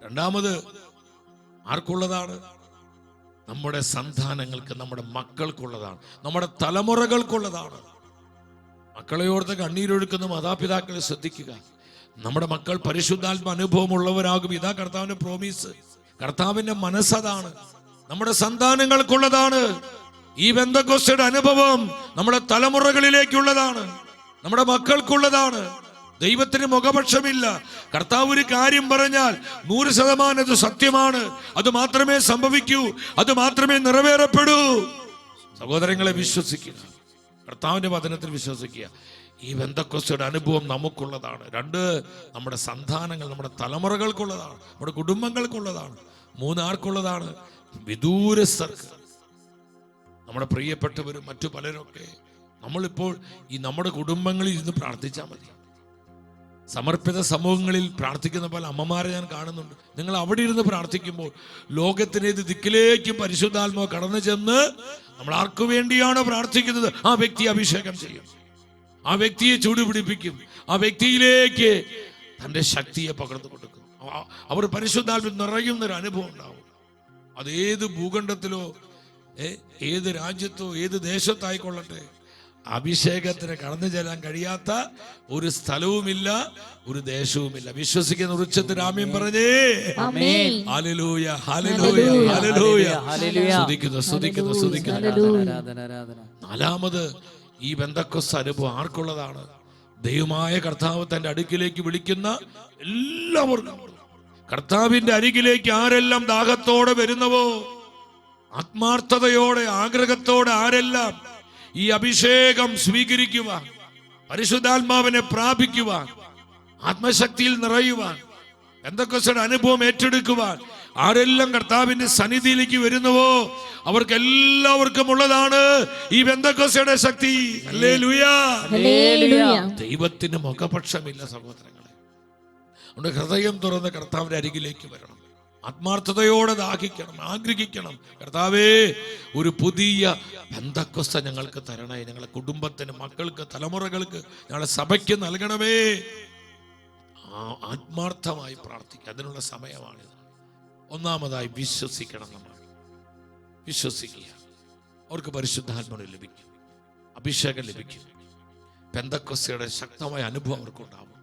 രണ്ടാമത് ആർക്കുള്ളതാണ്? നമ്മുടെ സന്താനങ്ങൾക്ക്, നമ്മുടെ മക്കൾക്കുള്ളതാണ്, നമ്മുടെ തലമുറകൾക്കുള്ളതാണ്. മക്കളെ ഓർത്ത് കണ്ണീരൊഴുക്കുന്ന മാതാപിതാക്കളെ ശ്രദ്ധിക്കുക. നമ്മുടെ മക്കൾ പരിശുദ്ധാത്മ അനുഭവമുള്ളവരാകും. ഇതാ കർത്താവിന്റെ പ്രോമിസ്, കർത്താവിന്റെ മനസ്സതാണ്. നമ്മുടെ സന്താനങ്ങൾക്കുള്ളതാണ്. ഈ പെന്തക്കോസ്തയുടെ അനുഭവം നമ്മുടെ തലമുറകളിലേക്കുള്ളതാണ്, നമ്മുടെ മക്കൾക്കുള്ളതാണ്. ദൈവത്തിന് മുഖപക്ഷമില്ല. കർത്താവ് ഒരു കാര്യം പറഞ്ഞാൽ 100% അത് സത്യമാണ്. അത് മാത്രമേ സംഭവിക്കൂ, അത് മാത്രമേ നിറവേറപ്പെടൂ. സഹോദരങ്ങളെ, വിശ്വസിക്കുക, കർത്താവിന്റെ വചനത്തിൽ വിശ്വസിക്കുക. ഈ പെന്തക്കോസ്തയുടെ അനുഭവം നമുക്കുള്ളതാണ്. 2, നമ്മുടെ സന്താനങ്ങൾ, നമ്മുടെ തലമുറകൾക്കുള്ളതാണ്, നമ്മുടെ കുടുംബങ്ങൾക്കുള്ളതാണ്. 3, ആർക്കുള്ളതാണ്? വിദൂരസ്ഥർക്ക്, നമ്മുടെ പ്രിയപ്പെട്ടവരും മറ്റു പലരൊക്കെ നമ്മളിപ്പോൾ ഈ നമ്മുടെ കുടുംബങ്ങളിൽ ഇരുന്ന് പ്രാർത്ഥിച്ചാൽ മതി. സമർപ്പിത സമൂഹങ്ങളിൽ പ്രാർത്ഥിക്കുന്ന പല അമ്മമാരെ ഞാൻ കാണുന്നുണ്ട്. നിങ്ങൾ അവിടെ ഇരുന്ന് പ്രാർത്ഥിക്കുമ്പോൾ ലോകത്തിനേത് ദിക്കിലേക്കും പരിശുദ്ധാത്മാവ് കടന്നു ചെന്ന് നമ്മൾ ആർക്കു വേണ്ടിയാണോ പ്രാർത്ഥിക്കുന്നത് ആ വ്യക്തി അഭിഷേകം ചെയ്യും, ആ വ്യക്തിയെ ചൂടുപിടിപ്പിക്കും, ആ വ്യക്തിയിലേക്ക് തൻ്റെ ശക്തിയെ പകർന്നു കൊടുക്കും. അവർ പരിശുദ്ധാത്മാവിൽ നിറയുന്നൊരു അനുഭവം ഉണ്ടാവും. അതേത് ഭൂഖണ്ഡത്തിലോ ഏത് രാജ്യത്തോ ഏത് ദേശത്തായിക്കൊള്ളട്ടെ, അഭിഷേകത്തിന് കടന്നു ചെല്ലാൻ കഴിയാത്ത ഒരു സ്ഥലവുമില്ല, ഒരു ദേശവുമില്ല. വിശ്വസിക്കുന്ന ഉച്ചത്തിൽ ആമേൻ പറഞ്ഞേ. Hallelujah, hallelujah, hallelujah. സ്തുതിക്കുന്നു. നാലാമത് ഈ പെന്തക്കോസ്ത് അനുഭവം ആർക്കുള്ളതാണ്? ദൈവമായ കർത്താവ് തന്റെ അടുക്കിലേക്ക് വിളിക്കുന്ന എല്ലാവർക്കും. കർത്താവിന്റെ അരികിലേക്ക് ആരെല്ലാം ദാഹത്തോടെ വരുന്നവോ, ആത്മാർത്ഥതയോടെ ആഗ്രഹത്തോടെ ആരെല്ലാം ഈ അഭിഷേകം സ്വീകരിക്കുവാൻ, പരിശുദ്ധാത്മാവിനെ പ്രാപിക്കുവാൻ, ആത്മശക്തിയിൽ നിറയുവാൻ, പെന്തക്കോസ്ത് അനുഭവം ഏറ്റെടുക്കുവാൻ ആരെല്ലാം കർത്താവിന്റെ സന്നിധിയിലേക്ക് വരുന്നുവോ അവർക്ക് എല്ലാവർക്കും ഉള്ളതാണ് ഈ പെന്തക്കോസ്തയുടെ ശക്തി. ഹല്ലേലൂയ. ദൈവത്തിന് മുഖപക്ഷമില്ല സഹോദരങ്ങളെ. നമ്മുടെ ഹൃദയം തുറന്ന് കർത്താവിന്റെ അരികിലേക്ക് വരണം. ആത്മാർത്ഥതയോടെ ദാഹിക്കണം, ആഗ്രഹിക്കണം. കർത്താവേ, ഒരു പുതിയ പെന്തക്കോസ്ത് ഞങ്ങൾക്ക് തരണേ, ഞങ്ങളുടെ കുടുംബത്തിന്, മക്കൾക്ക്, തലമുറകൾക്ക്, ഞങ്ങളുടെ സഭയ്ക്ക് നൽകണമേ. ആത്മാർത്ഥമായി പ്രാർത്ഥിക്കുക. അതിനുള്ള സമയമാണിത്. ഒന്നാമതായി വിശ്വസിക്കണം. നമ്മൾ വിശ്വസിക്കുക. അവർക്ക് പരിശുദ്ധാത്മാവ് ലഭിക്കും, അഭിഷേകം ലഭിക്കും, പെന്തക്കോസ്തയുടെ ശക്തമായ അനുഭവം അവർക്കുണ്ടാവും.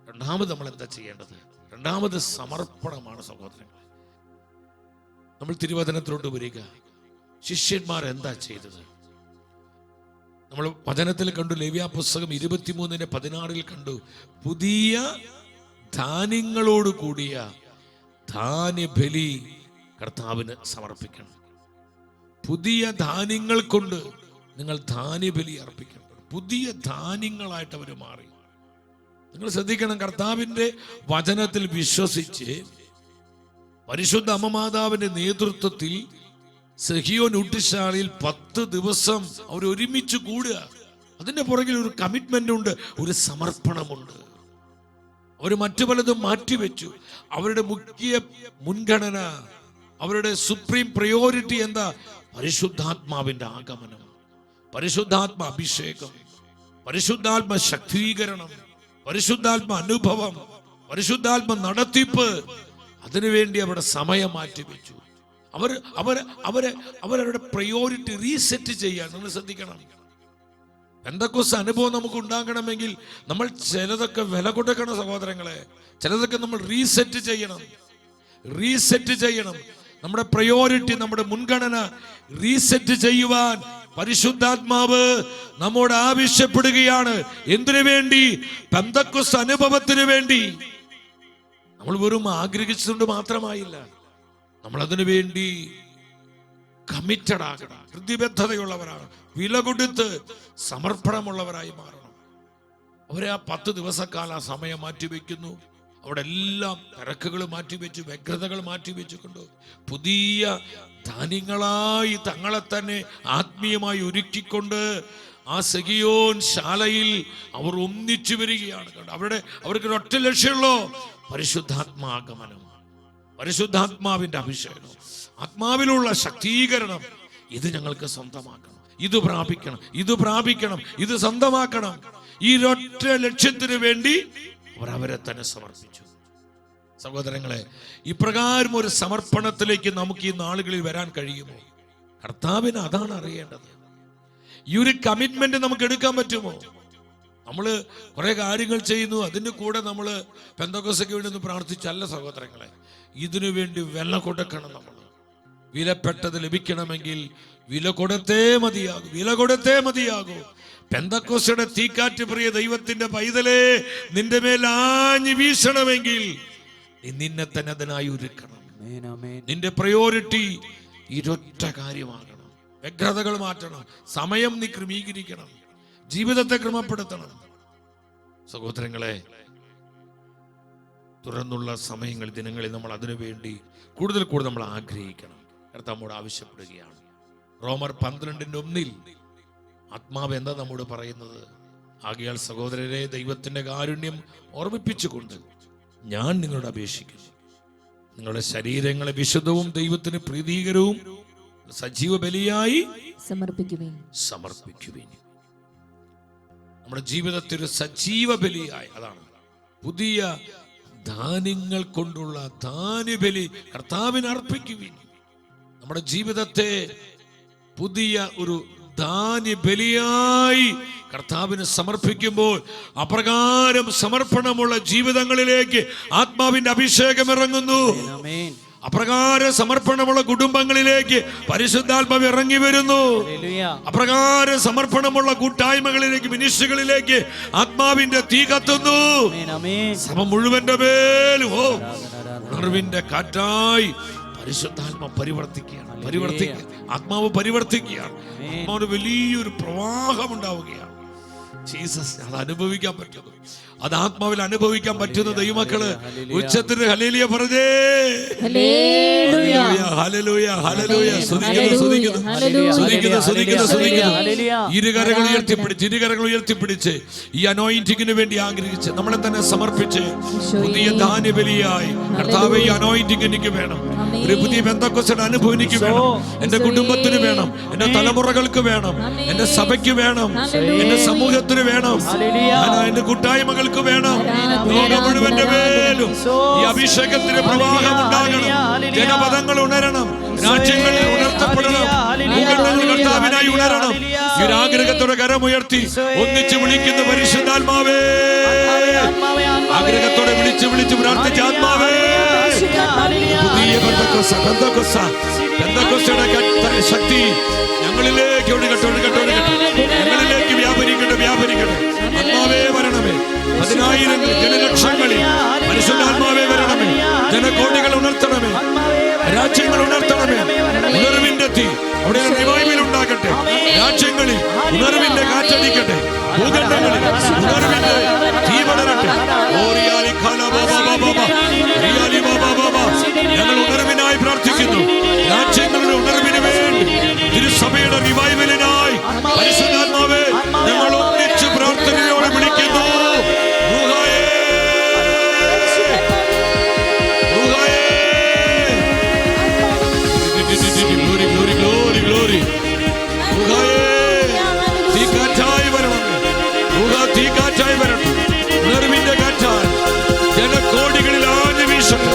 രണ്ടാമത് നമ്മൾ എന്താ ചെയ്യേണ്ടത്? രണ്ടാമത് സമർപ്പണമാണ് സഹോദരങ്ങൾ. നമ്മൾ തിരുവചനത്തിലോട്ട് വരിക. ശിഷ്യന്മാർ എന്താ ചെയ്തത്? നമ്മൾ വചനത്തിൽ കണ്ടു, ലേവ്യ പുസ്തകം 23:16 കണ്ടു, പുതിയ ധാന്യങ്ങളോട് കൂടിയ ധാന്യബലി കർത്താവിന് സമർപ്പിക്കണം. പുതിയ ധാന്യങ്ങൾ കൊണ്ട് നിങ്ങൾ ധാന്യബലി അർപ്പിക്കണം. പുതിയ ധാന്യങ്ങളായിട്ട് അവർ മാറി. നിങ്ങൾ ശ്രദ്ധിക്കണം, കർത്താവിന്റെ വചനത്തിൽ വിശ്വസിച്ച് പരിശുദ്ധ അമ്മമാതാവിന്റെ നേതൃത്വത്തിൽ സെഹിയോൻ ഊട്ടുശാലയിൽ 10 ദിവസം അവർ ഒരുമിച്ച് കൂടുക. അതിന്റെ പുറകിൽ ഒരു കമ്മിറ്റ്മെന്റ് ഉണ്ട്, ഒരു സമർപ്പണമുണ്ട്. അവർ മറ്റു പലതും മാറ്റിവെച്ചു. അവരുടെ മുഖ്യ മുൻഗണന, അവരുടെ സുപ്രീം പ്രയോറിറ്റി എന്താ? പരിശുദ്ധാത്മാവിന്റെ ആഗമനം, പരിശുദ്ധാത്മ അഭിഷേകം, പരിശുദ്ധാത്മ ശക്തീകരണം, പരിശുദ്ധാത്മ അനുഭവം, പരിശുദ്ധാത്മ നടത്തിപ്പ്. അതിനുവേണ്ടി അവരുടെ സമയം മാറ്റിവെച്ചു. അവരുടെ പ്രയോറിറ്റി റീസെറ്റ് ചെയ്യാൻ നമ്മൾ ശ്രദ്ധിക്കണം. പെന്തക്കോസ്ത് അനുഭവം നമുക്ക് ഉണ്ടാകണമെങ്കിൽ നമ്മൾ ചിലതൊക്കെ വില കൊടുക്കണം സഹോദരങ്ങളെ. ചിലതൊക്കെ നമ്മൾ റീസെറ്റ് ചെയ്യണം. നമ്മുടെ പ്രയോറിറ്റി, നമ്മുടെ മുൻഗണന റീസെറ്റ് ചെയ്യുവാൻ പരിശുദ്ധാത്മാവ് നമ്മോട് ആവശ്യപ്പെടുകയാണ്. എന്തിനു വേണ്ടി? പെന്തക്കോസ്ത് അനുഭവത്തിന് വേണ്ടി. നമ്മൾ വെറും ആഗ്രഹിച്ചുകൊണ്ട് മാത്രമായില്ല, നമ്മൾ അതിനു വേണ്ടി കമ്മിറ്റഡ് ആകണം, ഹൃദയബദ്ധതയുള്ളവരാണ്, വില കൊടുത്ത് സമർപ്പണമുള്ളവരായി മാറണം. അവരെ ആ 10 ദിവസക്കാലം ആ സമയം മാറ്റിവെക്കുന്നു. അവിടെ എല്ലാം തിരക്കുകൾ മാറ്റിവെച്ചു, വ്യഗ്രതകൾ മാറ്റിവെച്ചുകൊണ്ട് പുതിയ ധാന്യങ്ങളായി തങ്ങളെ തന്നെ ആത്മീയമായി ഒരുക്കിക്കൊണ്ട് ആ സെഹിയോൻ ശാലയിൽ അവർ ഒന്നിച്ചു വരികയാണ്. അവർക്ക് ഒറ്റ ലക്ഷ്യമുള്ളൂ, പരിശുദ്ധാത്മാഗമനം, പരിശുദ്ധാത്മാവിന്റെ അഭിഷേകം, ആത്മാവിലുള്ള ശക്തീകരണം. ഇത് ഞങ്ങൾക്ക് സ്വന്തമാക്കണം, ഇത് പ്രാപിക്കണം, ഇത് സ്വന്തമാക്കണം. ഈ ഒറ്റ ലക്ഷ്യത്തിന് വേണ്ടി അവർ അവരെ തന്നെ സമർപ്പിച്ചു. സഹോദരങ്ങളെ, ഇപ്രകാരം ഒരു സമർപ്പണത്തിലേക്ക് നമുക്ക് ഈ നാളുകളിൽ വരാൻ കഴിയുമോ? കർത്താവിന് അതാണ് അറിയേണ്ടത്. ഈ ഒരു കമ്മിറ്റ്മെന്റ് നമുക്ക് എടുക്കാൻ പറ്റുമോ? നമ്മൾ കുറെ കാര്യങ്ങൾ ചെയ്യുന്നു, അതിൻ്റെ കൂടെ നമ്മൾ പെന്തക്കോസ്തയ്ക്ക് വേണ്ടി ഒന്ന് പ്രാർത്ഥിച്ചല്ല സഹോദരങ്ങളെ. ഇതിനു വേണ്ടി വില കൊടുക്കണം. നമ്മൾ വിലപ്പെട്ടത് ലഭിക്കണമെങ്കിൽ വില കൊടുത്തേ മതിയാകൂ. പെന്തക്കോസ്തയുടെ തീക്കാറ്റ് പ്രിയ ദൈവത്തിന്റെ പൈതലേ, നിന്റെ മേൽ ആഞ്ഞു വീശണമെങ്കിൽ നിന്നെ തന്നെ അതിനായി ഒരുക്കണം. നിന്റെ പ്രയോറിറ്റി ഇരൊറ്റ കാര്യമാകണം. വ്യഗ്രതകൾ മാറ്റണം, സമയം നീ ക്രമീകരിക്കണം, ജീവിതത്തെ ക്രമപ്പെടുത്തണം. സഹോദരങ്ങളെ, തുടർന്നുള്ള സമയങ്ങൾ, ദിനങ്ങളിൽ നമ്മൾ അതിനു വേണ്ടി കൂടുതൽ നമ്മൾ ആഗ്രഹിക്കണം. കർത്താവോട് ആവശ്യപ്പെടുകയാണ്. റോമർ 12:1 ആത്മാവ് എന്താ നമ്മോട് പറയുന്നത്? ആകയാൽ സഹോദരരെ, ദൈവത്തിന്റെ കാരുണ്യം ഓർമ്മിപ്പിച്ചുകൊണ്ട് ഞാൻ നിങ്ങളോട് അപേക്ഷിക്കുന്നു, നിങ്ങളുടെ ശരീരങ്ങളെ വിശുദ്ധവും ദൈവത്തിന് പ്രീതികരവും സജീവ ബലിയായി സമർപ്പിക്കുവിൻ. നമ്മുടെ ജീവിതത്തിൽ ഒരു സജീവ ബലിയായി, അതാണ് പുതിയ ധാന്യങ്ങൾ കൊണ്ടുള്ള ധാന്യബലി കർത്താവിന് അർപ്പിക്കുവിൻ. നമ്മുടെ ജീവിതത്തെ പുതിയ ഒരു ധാന്യബലിയായി കർത്താവിന് സമർപ്പിക്കുമ്പോൾ അപ്രകാരം സമർപ്പണമുള്ള ജീവിതങ്ങളിലേക്ക് ആത്മാവിന്റെ അഭിഷേകം ഇറങ്ങുന്നു. അപ്രകാരം സമർപ്പണമുള്ള കുടുംബങ്ങളിലേക്ക് പരിശുദ്ധാത്മാവ് ഇറങ്ങി വരുന്നു. അപ്രകാരം സമർപ്പണമുള്ള കൂട്ടായ്മകളിലേക്ക്, മിനിസ്ട്രികളിലേക്ക് ആത്മാവിന്റെ തീ കത്തുന്നു. സഭ മുഴുവന്റെ മേലും ഉണർവിന്റെ കാറ്റായി പരിശുദ്ധാത്മ പരിവർത്തിക്കുകയാണ്. ആത്മാവ് പരിവർത്തിക്കുകയാണ്. ആത്മാവിന് വലിയൊരു പ്രവാഹം ഉണ്ടാവുകയാണ്. ജീസസ് അത് അനുഭവിക്കാൻ പറ്റുന്നു. അത് ആത്മാവിൽ അനുഭവിക്കാൻ പറ്റുന്ന ദൈവമക്കള് ഉച്ചത്തിന് ഹല്ലേലൂയ പറഞ്ഞേ. ഇരുകരങ്ങൾ ഉയർത്തിപ്പിടിച്ച് ഈ അനോയിന്റിങ്ങിന് വേണ്ടി ആഗ്രഹിച്ച് നമ്മളെ തന്നെ സമർപ്പിച്ച് പുതിയ ധാന്യബലിയായി കർത്താവേ, ഈ അനോയിന്റിങ് എനിക്ക് വേണം. ഒരു പുതിയ പെന്തക്കോസ്തയുടെ അനുഭവം എനിക്ക് വേണം. എന്റെ കുടുംബത്തിന് വേണം, എന്റെ തലമുറകൾക്ക് വേണം, എന്റെ സഭയ്ക്ക് വേണം, എന്റെ സമൂഹത്തിന് വേണം, എന്റെ കൂട്ടായ്മകൾക്ക് വേണം. ലോകം മുഴുവന്റെ മേലും ഈ അഭിഷേകത്തിന്റെ പ്രവാഹം ഉണ്ടാകണം. ജനപദങ്ങൾ ഉണരണം, രാജ്യങ്ങളിൽ ഉണർത്തപ്പെടണം, ഭൂഖണ്ഡങ്ങൾ കർത്താവിനായി ഉണരണം. ഈ ആഗ്രഹത്തോടെ കരമുയർത്തി ഒന്നിച്ച് വിളിക്കുന്ന പരിശുദ്ധാത്മാവേ, ആഗ്രഹത്തോടെ വിളിച്ച് പ്രാർത്ഥിച്ച ആത്മാവേ, പുതിയ പെന്തക്കോസ്തയുടെ ശക്തി ഞങ്ങളിലേക്ക് ഒഴുകട്ടെ. ഞങ്ങളിലേക്ക് വ്യാപരിക്കട്ടെ. ആത്മാവേ വരണമേ. 10,000 ജനലക്ഷങ്ങളിൽ പരിശുദ്ധാത്മാവേ വരണമേ. ജനകോടികൾ ഉണർത്തണമേ, രാജ്യങ്ങൾ ഉണർത്തണമേ. ഉണർവിന്റെ തീ അവിടെ റിവൈവൽ ഉണ്ടാകട്ടെ. രാജ്യങ്ങളിൽ ഉണർവിന്റെ കാറ്റടിക്കട്ടെ. ഭൂഖണ്ഡങ്ങളിൽ ഉണർവിന്റെ തീ വളരട്ടെ. ഞങ്ങൾ ഉണർവിനായി പ്രാർത്ഥിക്കുന്നു. രാജ്യങ്ങളുടെ ഉണർവിന് വേണ്ടി, തിരുസഭയുടെ റിവൈവലിനായി പരിശുദ്ധാത്മാവേ ഞങ്ങൾ ഒന്നിച്ച് പ്രാർത്ഥനയോടെ വിളിക്കുന്നു. ഉണർവിന്റെ കാറ്റായി ജനകോടികളിൽ ആഞ്ഞു വീശട്ടെ.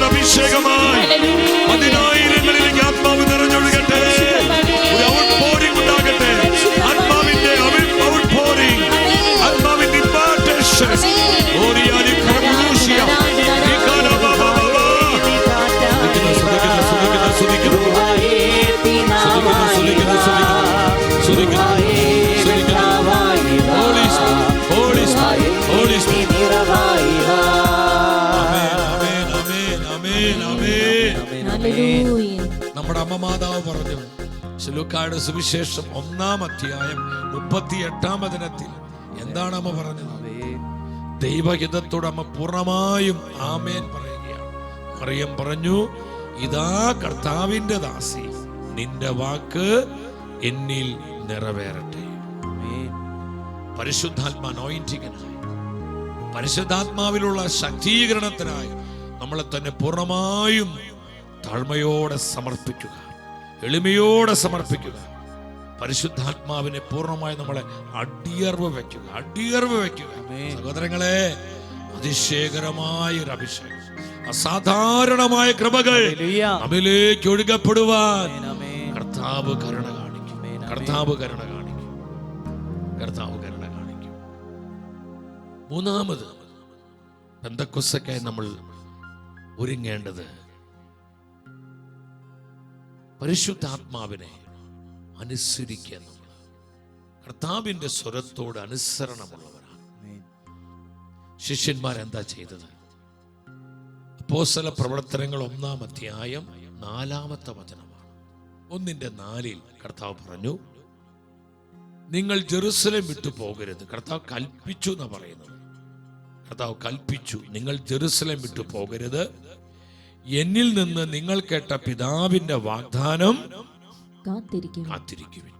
അഭിഷേകമായി 10,000ങ്ങളിലേക്ക് ആത്മാവ് നിറഞ്ഞൊഴുകട്ടെ. ഒരു ഔട്ട്പോറിംഗ് ഉണ്ടാകട്ടെ. ആത്മാവിന്റെ ഔട്ട്പോറിംഗ്, ആത്മാവിന്റെ ഇംപാർട്ടേഷൻ. നമ്മുടെ അമ്മ മാതാവ് പറഞ്ഞു, ലൂക്കായുടെ സുവിശേഷം 1-ാം അധ്യായം 38-ാം വചനത്തിൽ എന്താണ് അമ്മ പറഞ്ഞത്? ദൈവഹിതത്തോട് അമ്മ പൂർണ്ണമായും ആമേൻ പറയുകയാണ്. മറിയം പറഞ്ഞു, ഇതാ കർത്താവിന്റെ ദാസി, നിന്റെ വാക്ക് എന്നിൽ നിറവേറട്ടെ. പരിശുദ്ധാത്മാ അനോയിന്റിങ്ങിനായി, പരിശുദ്ധാത്മാവിലുള്ള ശക്തീകരണത്തിനായി നമ്മളെ തന്നെ പൂർണ്ണമായും താഴ്മയോടെ സമർപ്പിക്കുക, എളിമയോടെ സമർപ്പിക്കുക. പരിശുദ്ധാത്മാവിനെ പൂർണ്ണമായി നമ്മളെ അടിയർവ് വെക്കുക. സഹോദരങ്ങളെ, അതിശയകരമായ ഒരു അഭിഷേകം, അസാധാരണമായ കൃപകൾ ഹല്ലേലൂയ. നമ്മിലേക്ക് ഒഴുകപ്പെടുവാൻ ആമേൻ. കർത്താവ് കരുണ കാണിക്കും. കർത്താവ് കരുണ കാണിക്കും. കർത്താവ് കരുണ കാണിക്കും. മൂന്നാമത് പെന്തക്കോസ്തേക്കായി നമ്മൾ ഒരുങ്ങേണ്ടത് പരിശുദ്ധാത്മാവിനെ അനുസരിക്കുക. നമ്മൾ കർത്താവിന്റെ സ്വരത്തോട് അനുസരണമുള്ളവരാണ്. ശിഷ്യന്മാരെന്താ ചെയ്തത്? അപ്പോസ്തല പ്രവർത്തനങ്ങൾ 1-ാം അധ്യായം 4-ാമത്തെ വചനമാണ്. 1:4 കർത്താവ് പറഞ്ഞു, നിങ്ങൾ ജെറുസലേം വിട്ടു പോകരുത്. കർത്താവ് കൽപ്പിച്ചു എന്നാ പറയുന്നത്. കർത്താവ് കൽപ്പിച്ചു, നിങ്ങൾ ജെറുസലേം വിട്ടു പോകരുത്. എന്നിൽ നിന്ന് നിങ്ങൾ കേട്ട പിതാവിന്റെ വാഗ്ദാനം കാത്തിരിക്കുവിൻ.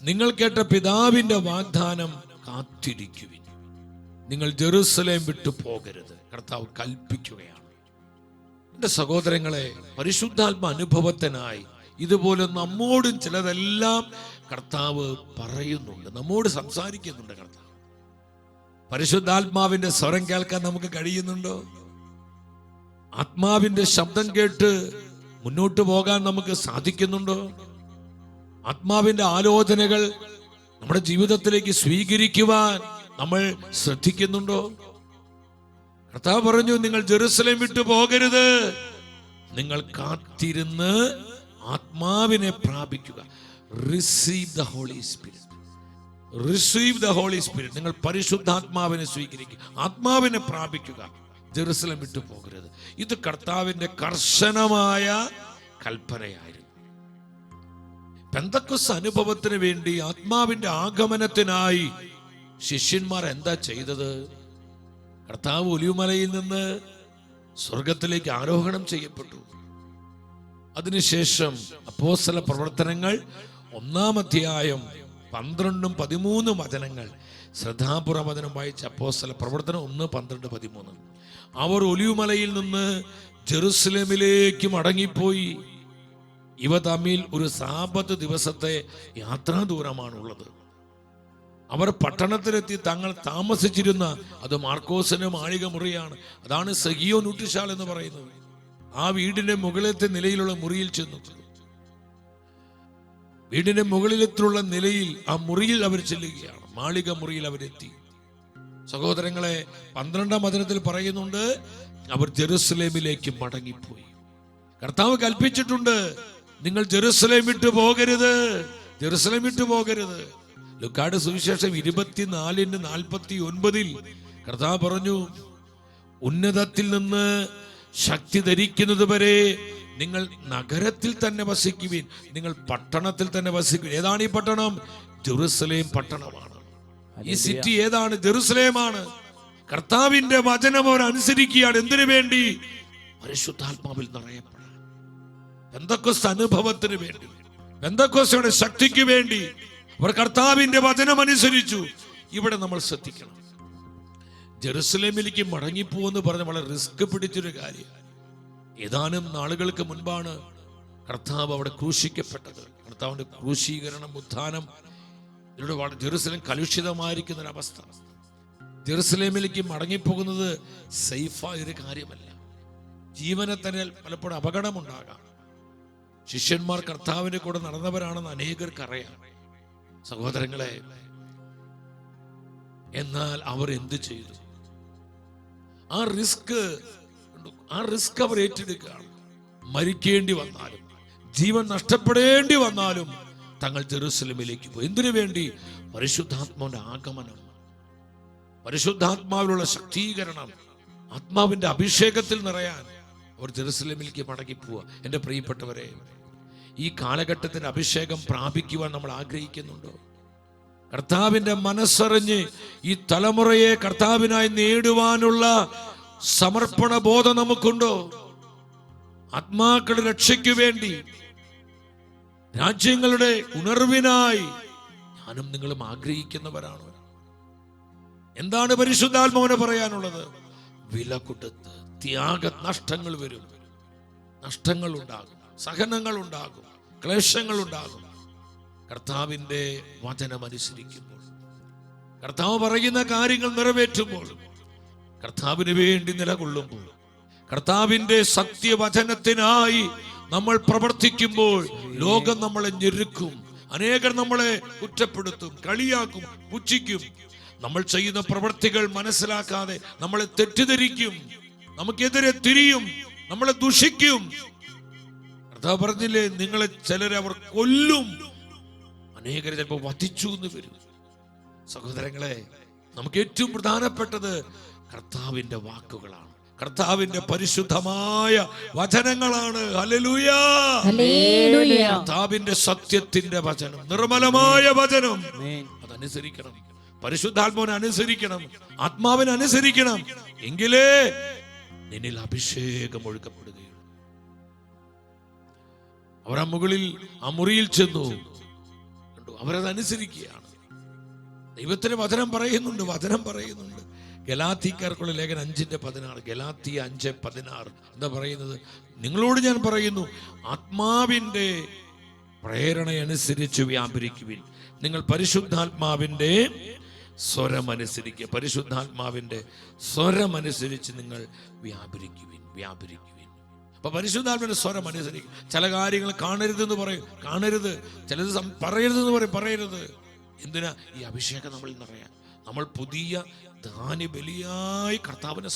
നിങ്ങൾ കേട്ട പിതാവിന്റെ വാഗ്ദാനം കാത്തിരിക്കുവിൻ. നിങ്ങൾ ജെറുസലേം വിട്ടു പോകരുത്. കർത്താവ് കൽപ്പിക്കുകയാണ്. എൻ്റെ സഹോദരങ്ങളെ, പരിശുദ്ധാത്മ അനുഭവത്തിനായി ഇതുപോലെ നമ്മോടും ചിലതെല്ലാം കർത്താവ് പറയുന്നുണ്ട്, നമ്മോട് സംസാരിക്കുന്നുണ്ട്. കർത്താവ് പരിശുദ്ധാത്മാവിന്റെ സ്വരം കേൾക്കാൻ നമുക്ക് കഴിയുന്നുണ്ടോ? ആത്മാവിന്റെ ശബ്ദം കേട്ട് മുന്നോട്ട് പോകാൻ നമുക്ക് സാധിക്കുന്നുണ്ടോ? ആത്മാവിന്റെ ആലോചനകൾ നമ്മുടെ ജീവിതത്തിലേക്ക് സ്വീകരിക്കുവാൻ നമ്മൾ ശ്രദ്ധിക്കുന്നുണ്ടോ? കർത്താവ് പറഞ്ഞു, നിങ്ങൾ ജെറുസലേം വിട്ടു പോകരുത്. നിങ്ങൾ കാത്തിരുന്ന് ആത്മാവിനെ പ്രാപിക്കുക. Receive the holy spirit. Receive the holy spirit. നിങ്ങൾ പരിശുദ്ധാത്മാവിനെ സ്വീകരിക്കുക, ആത്മാവിനെ പ്രാപിക്കുക. ജെറുസലേം വിട്ടു പോകരുത്. ഇത് കർത്താവിന്റെ കർശനമായ കൽപ്പനയായിരുന്നു. പെന്തക്കോസ്ത് അനുഭവത്തിന് വേണ്ടി, ആത്മാവിന്റെ ആഗമനത്തിനായി ശിഷ്യന്മാർ എന്താ ചെയ്തത്? കർത്താവ് ഒലിവുമലയിൽ നിന്ന് സ്വർഗത്തിലേക്ക് ആരോഹണം ചെയ്യപ്പെട്ടു. അതിനുശേഷം അപ്പോസ്തല പ്രവർത്തനങ്ങൾ 1-ാം അധ്യായം 12-13 വചനങ്ങൾ ശ്രദ്ധാപൂർവ്വം വചനം വായിച്ച അപ്പോസ്തല പ്രവർത്തനം 1:12-13. അവർ ഒലിവുമലയിൽ നിന്ന് ജെറുസലേമിലേക്ക് മടങ്ങിപ്പോയി. ഇവ തമ്മിൽ ഒരു സാബത്ത് ദിവസത്തെ യാത്രാ ദൂരമാണുള്ളത്. അവർ പട്ടണത്തിലെത്തി തങ്ങൾ താമസിച്ചിരുന്ന, അത് മാർക്കോസിന്റെ മാളിക മുറിയാണ്, അതാണ് സഗിയോൻ ഊട്ടുശാല എന്ന് പറയുന്നത്. ആ വീടിന്റെ മുകളിലത്തെ നിലയിലുള്ള മുറിയിൽ ചെന്നു. വീടിന്റെ മുകളിലത്തുള്ള നിലയിൽ ആ മുറിയിൽ അവർ ചെല്ലുകയാണ്. മാളിക മുറിയിൽ അവരെത്തി. സഹോദരങ്ങളെ, 12-ാം വചനത്തിൽ പറയുന്നുണ്ട്, അവർ ജെറുസലേമിലേക്ക് മടങ്ങിപ്പോയി. കർത്താവ് കൽപ്പിച്ചിട്ടുണ്ട്, നിങ്ങൾ ജെറുസലേം വിട്ടു പോകരുത്. ജെറുസലേം വിട്ടു പോകരുത്. ലൂക്കായുടെ സുവിശേഷം 24:49 കർത്താവ് പറഞ്ഞു, ഉന്നതത്തിൽ നിന്ന് ശക്തി ധരിക്കുന്നത് വരെ നിങ്ങൾ നഗരത്തിൽ തന്നെ വസിക്കുവിൻ, നിങ്ങൾ പട്ടണത്തിൽ തന്നെ വസിക്കുവിൻ. ഏതാണ് ഈ പട്ടണം? ജെറുസലേം പട്ടണമാണ്. ഈ സിറ്റി ഏതാണ്? ജെറുസലേമാണ്. കർത്താവിന്റെ വചനം അവർ അനുസരിക്കുകയാണ്. എന്തിനു വേണ്ടി? പരിശുദ്ധാത്മാവിൽ നിറയപ്പെടാൻ, പെന്തക്കോസ്ത് അനുഭവത്തിന് വേണ്ടി, പെന്തക്കോസ്തയുടെ ശക്തിക്ക് വേണ്ടി അവർ കർത്താവിന്റെ വചനം അനുസരിച്ചു. ഇവിടെ നമ്മൾ ശ്രദ്ധിക്കണം, ജെറുസലേമിലേക്ക് മടങ്ങിപ്പോന്ന് പറഞ്ഞ് വളരെ റിസ്ക് പിടിച്ചൊരു കാര്യം. ഏതാനും നാളുകൾക്ക് മുൻപാണ് കർത്താവ് അവിടെ ക്രൂശിക്കപ്പെട്ടത്. കർത്താവിന്റെ ക്രൂശീകരണം, ഉത്ഥാനം, ഇതിലൂടെ ജെറുസലേം കലുഷിതമായിരിക്കുന്ന ഒരവസ്ഥ. ജെറുസലേമിലേക്ക് മടങ്ങിപ്പോകുന്നത് സേഫായൊരു കാര്യമല്ല. ജീവനെ തന്നെ പലപ്പോഴും അപകടമുണ്ടാകാം. ശിഷ്യന്മാർ കർത്താവിന്റെ കൂടെ നടന്നവരാണെന്ന് അനേകർക്കറിയാം. സഹോദരങ്ങളെ, എന്നാൽ അവർ എന്ത് ചെയ്തു? ആ റിസ്ക് അവർ ഏറ്റെടുക്കുകയാണ്. മരിക്കേണ്ടി വന്നാലും, ജീവൻ നഷ്ടപ്പെടേണ്ടി വന്നാലും തങ്ങൾ ജെറുസലേമിലേക്ക് പോയി. എന്തിനു വേണ്ടി? പരിശുദ്ധാത്മാവിന്റെ ആഗമനം, പരിശുദ്ധാത്മാവിലുള്ള ശക്തീകരണം, ആത്മാവിന്റെ അഭിഷേകത്തിൽ നിറയാൻ അവർ ജെറുസലേമിലേക്ക് മടങ്ങിപ്പോവുക. എൻ്റെ പ്രിയപ്പെട്ടവരെ, ഈ കാലഘട്ടത്തിന്റെ അഭിഷേകം പ്രാപിക്കുവാൻ നമ്മൾ ആഗ്രഹിക്കുന്നുണ്ടോ? കർത്താവിന്റെ മനസ്സറിഞ്ഞ് ഈ തലമുറയെ കർത്താവിനായി നേടുവാനുള്ള സമർപ്പണ ബോധം നമുക്കുണ്ടോ? ആത്മാക്കളുടെ രക്ഷയ്ക്ക് വേണ്ടി, രാജ്യങ്ങളുടെ ഉണർവിനായി ഞാനും നിങ്ങളും ആഗ്രഹിക്കുന്നവരാണ്. എന്താണ് പരിശുദ്ധാത്മാവിനെ പറയാനുള്ളത്? വില കൊടുത്ത് നഷ്ടങ്ങൾ വരും, നഷ്ടങ്ങൾ ഉണ്ടാകും, സഹനങ്ങൾ ഉണ്ടാകും, ക്ലേശങ്ങൾ ഉണ്ടാകും. കർത്താവിന്റെ വചനം അനുസരിക്കുമ്പോൾ, കർത്താവ് പറയുന്ന കാര്യങ്ങൾ നിറവേറ്റുമ്പോൾ, കർത്താവിന് വേണ്ടി നിലകൊള്ളുമ്പോൾ കർത്താവിന്റെ സത്യവചനത്തിനായി നമ്മൾ പ്രവർത്തിക്കുമ്പോൾ ലോകം നമ്മളെ ഞെരുക്കും. അനേകർ നമ്മളെ കുറ്റപ്പെടുത്തും, കളിയാക്കും, പുച്ഛിക്കും. നമ്മൾ ചെയ്യുന്ന പ്രവൃത്തികൾ മനസ്സിലാക്കാതെ നമ്മളെ തെറ്റിദ്ധരിക്കും, നമുക്കെതിരെ തിരിയും, നമ്മളെ ദുഷിക്കും. കർത്താവ് പറഞ്ഞില്ലേ, നിങ്ങളെ ചിലരെ അവർ കൊല്ലും, അനേകരെ ചിലപ്പോൾ വധിച്ചു എന്ന് വരും. സഹോദരങ്ങളെ, നമുക്ക് ഏറ്റവും പ്രധാനപ്പെട്ടത് കർത്താവിന്റെ വാക്കുകളാണ്, കർത്താവിന്റെ പരിശുദ്ധമായ വചനങ്ങളാണ്. Hallelujah, hallelujah. കർത്താവിന്റെ സത്യത്തിന്റെ വചനം, നിർമ്മലമായ വചനം, അതനുസരിക്കണം. പരിശുദ്ധാത്മാവിനെ അനുസരിക്കണം, ആത്മാവിനെ അനുസരിക്കണം. എങ്കിലേ നിന്നിൽ അഭിഷേകം ഒഴുക്കപ്പെടുകയുള്ളൂ. അവർ ആ മുകളിൽ ആ മുറിയിൽ ചെന്നു, അവരതനുസരിക്കുകയാണ്. ദൈവത്തിന്റെ വചനം പറയുന്നുണ്ട്. ഗലാത്യക്കാർക്കുള്ള ലേഖനം 5:16, ഗലാത്യ 5:16 എന്താ പറയുന്നത്? നിങ്ങളോട് ഞാൻ പറയുന്നു, ആത്മാവിന്റെ പ്രേരണയനുസരിച്ച് വ്യാപരിക്കുവിൻ. നിങ്ങൾ പരിശുദ്ധാത്മാവിന്റെ സ്വരമനുസരിക്കുക. പരിശുദ്ധാത്മാവിന്റെ സ്വരമനുസരിച്ച് നിങ്ങൾ വ്യാപരിക്കുവിൻ. അപ്പൊ പരിശുദ്ധാത്മാവിന്റെ സ്വരം അനുസരിക്കും. ചില കാര്യങ്ങൾ കാണരുതെന്ന് പറയും, കാണരുത്. ചിലത് പറയരുതെന്ന് പറയും, പറയരുത്. എന്തിനാ? ഈ അഭിഷേകം നമ്മളിൽ നിറയാൻ. നമ്മൾ പുതിയ ധാന്യബലിയായി കർത്താവിനെ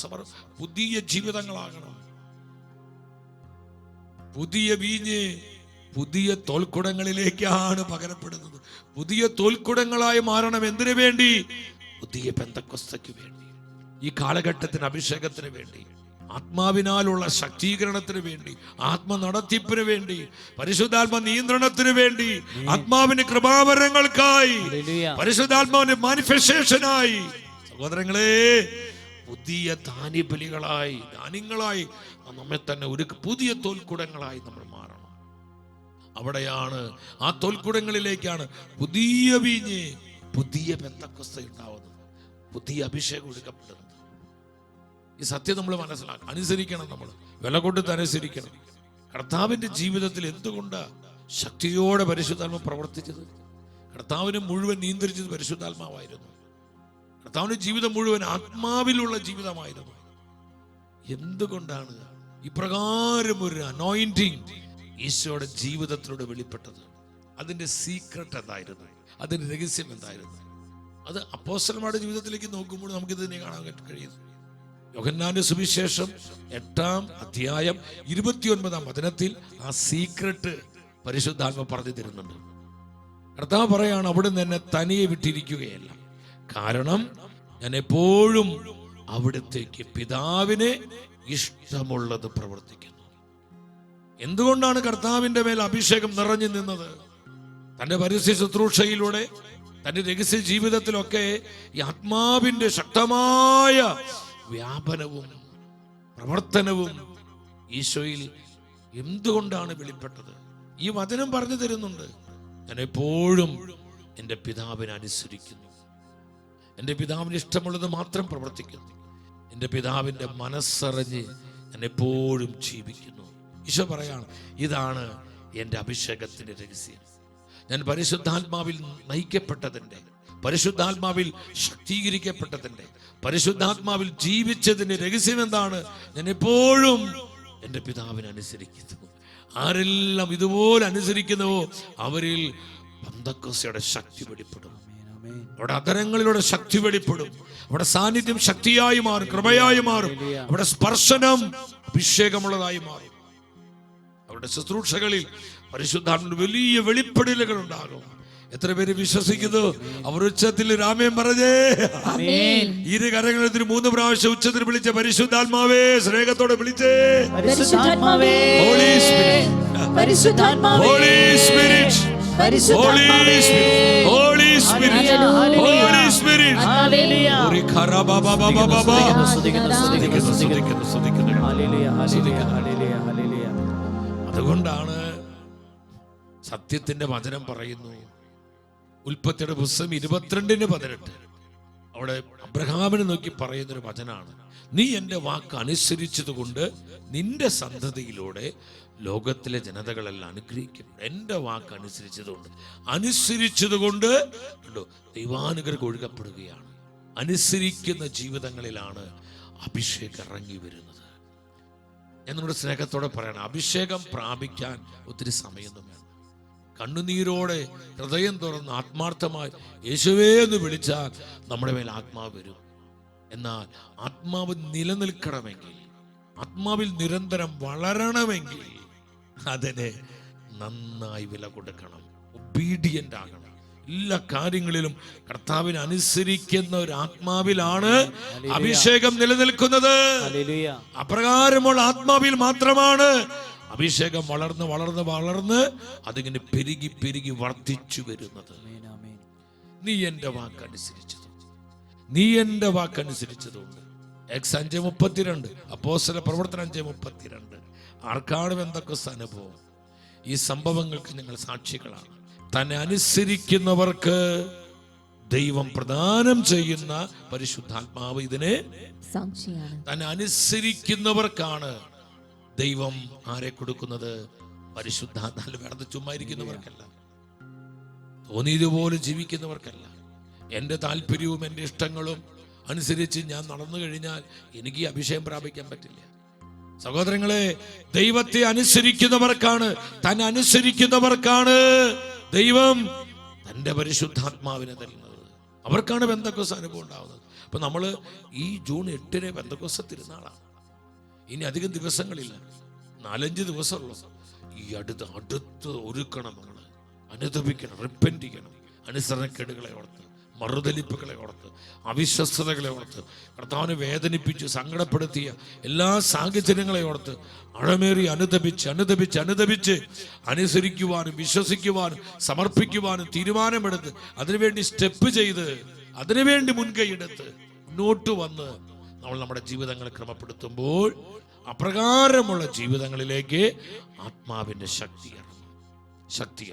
പുതിയ ജീവിതങ്ങളാകണം. പുതിയ വീഞ്ഞ് പുതിയ തോൽക്കുടങ്ങളിലേക്കാണ് പകരപ്പെടുന്നത്. പുതിയ തോൽക്കുടങ്ങളായി മാറണം. എന്തിനു വേണ്ടി? പുതിയ പെന്തക്കോസ്തയ്ക്ക് വേണ്ടി, ഈ കാലഘട്ടത്തിന് അഭിഷേകത്തിന് വേണ്ടി, ആത്മാവിനാലുള്ള ശക്തീകരണത്തിന് വേണ്ടി, ആത്മനടത്തിപ്പിന് വേണ്ടി, പരിശുദ്ധാത്മ നിയന്ത്രണത്തിന് വേണ്ടി, ആത്മാവിന്റെ കൃപാവരങ്ങൾക്കായി, പരിശുദ്ധാത്മാവിന്റെ മാനിഫെസ്റ്റേഷനായി. സഹോദരങ്ങളെ, പുതിയ ധാന്യബലികളായി, ധാന്യങ്ങളായി നമ്മെ തന്നെ ഒരു പുതിയ തോൽക്കുടങ്ങളായി നമ്മൾ മാറണം. അവിടെയാണ്, ആ തോൽക്കുടങ്ങളിലേക്കാണ് പുതിയ വീഞ്ഞ്, പുതിയ പെന്തക്കോസ്ത ഉണ്ടാവുന്നത്, പുതിയ അഭിഷേകം ഒഴുക്കപ്പെടുന്നത്. ഈ സത്യം നമ്മൾ മനസ്സിലാക്കണം, അനുസരിക്കണം. നമ്മൾ വില കൊടുത്ത് അനുസരിക്കണം. കർത്താവിന്റെ ജീവിതത്തിൽ എന്തുകൊണ്ടാ ശക്തിയോടെ പരിശുദ്ധാത്മ പ്രവർത്തിച്ചത്? കർത്താവിനെ മുഴുവൻ നിയന്ത്രിച്ചത് പരിശുദ്ധാത്മാവായിരുന്നു. കർത്താവിന്റെ ജീവിതം മുഴുവൻ ആത്മാവിലുള്ള ജീവിതമായിരുന്നു. എന്തുകൊണ്ടാണ് ഇപ്രകാരം ഒരു അനോയിന്റിങ് ഈശോയുടെ ജീവിതത്തിലൂടെ വെളിപ്പെട്ടത്? അതിന്റെ സീക്രട്ട് എന്തായിരുന്നു? അതിന്റെ രഹസ്യം എന്തായിരുന്നു? അത് അപ്പോസ്തലന്മാരുടെ ജീവിതത്തിലേക്ക് നോക്കുമ്പോൾ നമുക്കിത് തന്നെ കാണാൻ കഴിയുന്നു. യോഹന്നാന്റെ സുവിശേഷം 8-ാം അധ്യായം 29-ാം വചനത്തിൽ ആ സീക്രട്ട് പരിശുദ്ധാത്മ പറഞ്ഞു തരുന്നുണ്ട്. കർത്താവ് പറയാണ്, അവിടുന്ന് എന്നെ തനിയെ വിട്ടിരിക്കുകയല്ല, കാരണം ഞാൻ എപ്പോഴും അവിടത്തേക്ക് പിതാവിനെ ഇഷ്ടമുള്ളത് പ്രവർത്തിക്കുന്നു. എന്തുകൊണ്ടാണ് കർത്താവിന്റെ മേൽ അഭിഷേകം നിറഞ്ഞു നിന്നത്? തന്റെ പരസ്യ ശുശ്രൂഷയിലൂടെ, തന്റെ രഹസ്യ ജീവിതത്തിലൊക്കെ ഈ ആത്മാവിന്റെ ശക്തമായ വ്യാപനവും പ്രവർത്തനവും ഈശോയിൽ എന്തുകൊണ്ടാണ് വെളിപ്പെട്ടത്? ഈ വചനം പറഞ്ഞു തരുന്നുണ്ട്. ഞാൻ എപ്പോഴും എൻ്റെ പിതാവിനെ അനുസരിക്കുന്നു, എൻ്റെ പിതാവിന് ഇഷ്ടമുള്ളത് മാത്രം പ്രവർത്തിക്കുന്നു, എൻ്റെ പിതാവിൻ്റെ മനസ്സറിഞ്ഞ് ഞാൻ എപ്പോഴും ജീവിക്കുന്നു. ഈശോ പറയാണ്, ഇതാണ് എൻ്റെ അഭിഷേകത്തിൻ്റെ രഹസ്യം. ഞാൻ പരിശുദ്ധാത്മാവിൽ നയിക്കപ്പെട്ടതിൻ്റെ, പരിശുദ്ധാത്മാവിൽ ശക്തീകരിക്കപ്പെട്ടതിൻ്റെ, പരിശുദ്ധാത്മാവിൽ ജീവിച്ചതിൻ്റെ രഹസ്യം എന്താണ്? ഞാൻ എപ്പോഴും എൻ്റെ പിതാവിനെ അനുസരിക്കുന്നു. ആരെല്ലാം ഇതുപോലെ അനുസരിക്കുന്നുവോ അവരിൽ പെന്തക്കോസ്തയുടെ ശക്തി വെളിപ്പെടും. അവിടെ അധരങ്ങളിലൂടെ ശക്തി വെളിപ്പെടും. അവിടെ സാന്നിധ്യം ശക്തിയായി മാറും, കൃപയായി മാറും. അവിടെ സ്പർശനം അഭിഷേകമുള്ളതായി മാറും. അവരുടെ ശുശ്രൂഷകളിൽ പരിശുദ്ധാത്മാവിന്റെ വലിയ വെളിപ്പെടലുകൾ ഉണ്ടാകും. എത്ര പേര് വിശ്വസിക്കുന്നു? അവർ ഉച്ചത്തിൽ രാമേൻ പറഞ്ഞേ. ഇരു കരങ്ങളിൽ 3 പ്രാവശ്യം ഉച്ചത്തിൽ വിളിച്ച പരിശുദ്ധാത്മാവേ, സ്നേഹത്തോടെ വിളിച്ചേ. പരിശുദ്ധാത്മാവേ, ഹോളി സ്പിരിറ്റ്, പരിശുദ്ധാത്മാവേ, holy spirit, holy spirit, holy spirit, holy spirit. Hallelujah. ഒരു ഖറബബബബബബ. അതുകൊണ്ടാണ് സത്യത്തിന്റെ വചനം പറയുന്നു. ഉൽപ്പത്തിയുടെ പുസ്തകം 22:18 അവിടെ അബ്രഹാമിനെ നോക്കി പറയുന്നൊരു വചനാണ്. നീ എൻ്റെ വാക്ക് അനുസരിച്ചത് കൊണ്ട് നിന്റെ സന്തതിയിലൂടെ ലോകത്തിലെ ജനതകളെല്ലാം അനുഗ്രഹിക്കും. എൻ്റെ വാക്ക് അനുസരിച്ചത് കൊണ്ട് ദൈവാനുഗ്രഹം ഒഴുകപ്പെടുകയാണ്. അനുസരിക്കുന്ന ജീവിതങ്ങളിലാണ് അഭിഷേകം ഇറങ്ങി വരുന്നത്. എന്നോട് സ്നേഹത്തോടെ പറയണം, അഭിഷേകം പ്രാപിക്കാൻ ഒത്തിരി സമയമൊന്നും വേണം. കണ്ണുനീരോടെ ഹൃദയം തുറന്ന് ആത്മാർത്ഥമായി യേശുവേ എന്ന് വിളിച്ചാൽ നമ്മുടെ മേൽ ആത്മാവ് വരും. എന്നാൽ ആത്മാവ് നിലനിൽക്കണമെങ്കിൽ, ആത്മാവിൽ നിരന്തരം വളരണമെങ്കിൽ അതിനെ നന്നായി വില കൊടുക്കണം, ഒബീഡിയന്റ് ആകണം. എല്ലാ കാര്യങ്ങളിലും കർത്താവിനെ അനുസരിക്കുന്ന ഒരു ആത്മാവിലാണ് അഭിഷേകം നിലനിൽക്കുന്നത്. അപ്രകാരമുള്ള ആത്മാവിൽ മാത്രമാണ് അഭിഷേകം വളർന്ന് വളർന്ന് വളർന്ന് അതിങ്ങനെ പെരുകി പെരുകി വർദ്ധിച്ചു വരുന്നത്. നീ എന്റെ വാക്കനുസരിച്ചതുകൊണ്ട്, നീ എന്റെ വാക്കനുസരിച്ചതുകൊണ്ട്. എക്സ് 5:32, അപ്പോസ്തല പ്രവർത്തനം 5:32. ആർക്കാണ് പെന്തക്കോസ്ത് അനുഭവം? ഈ സംഭവങ്ങൾക്ക് ഞങ്ങൾ സാക്ഷികളാണ്. തന്നെ അനുസരിക്കുന്നവർക്ക് ദൈവം പ്രദാനം ചെയ്യുന്ന പരിശുദ്ധാത്മാവ് ഇതിനെ സാക്ഷിയാണ്. തന്നെ അനുസരിക്കുന്നവർക്കാണ് ദൈവം ആരെ കൊടുക്കുന്നത്? പരിശുദ്ധാത്മാവ്. വെറുതെ ചുമ്മാ ഇരിക്കുന്നവർക്കല്ല, തോന്നിയതുപോലെ ജീവിക്കുന്നവർക്കല്ല. എൻ്റെ താല്പര്യവും എൻ്റെ ഇഷ്ടങ്ങളും അനുസരിച്ച് ഞാൻ നടന്നു കഴിഞ്ഞാൽ എനിക്ക് ഈ അഭിഷേകം പ്രാപിക്കാൻ പറ്റില്ല. സഹോദരങ്ങളെ, ദൈവത്തെ അനുസരിക്കുന്നവർക്കാണ്, തന്നെ അനുസരിക്കുന്നവർക്കാണ് ദൈവം തൻ്റെ പരിശുദ്ധാത്മാവിനെ തരുന്നത്. അവർക്കാണ് പെന്തക്കോസ്ത് അനുഭവം ഉണ്ടാവുന്നത്. അപ്പൊ നമ്മള് ഈ ജൂൺ 8 പെന്തക്കോസ്ത് തിരുനാളാണ്. ഇനി അധികം ദിവസങ്ങളില്ല, 4-5 ദിവസമുള്ളൂ. ഈ അടുത്ത് ഒരുക്കണം, നമ്മൾ അനുതപിക്കണം, റിപ്പന്റ് ചെയ്യണം. അനുസരണക്കേടുകളെ ഓർത്ത്, മറുതലിപ്പുകളെ ഓർത്ത്, അവിശ്വസ്തതകളെ ഓർത്ത്, കർത്താവിനെ വേദനിപ്പിച്ച് സങ്കടപ്പെടുത്തിയ എല്ലാ സാഹചര്യങ്ങളെ ഓർത്ത് അഴമേറി അനുതപിച്ച് അനുസരിക്കുവാനും വിശ്വസിക്കുവാനും സമർപ്പിക്കുവാനും തീരുമാനമെടുത്ത് അതിനുവേണ്ടി സ്റ്റെപ്പ് ചെയ്ത് അതിനുവേണ്ടി മുൻകൈയെടുത്ത് മുന്നോട്ട് വന്ന് നമ്മൾ നമ്മുടെ ജീവിതങ്ങളെ ക്രമപ്പെടുത്തുമ്പോൾ അപ്രകാരമുള്ള ജീവിതങ്ങളിലേക്ക് ആത്മാവിന്റെ ശക്തി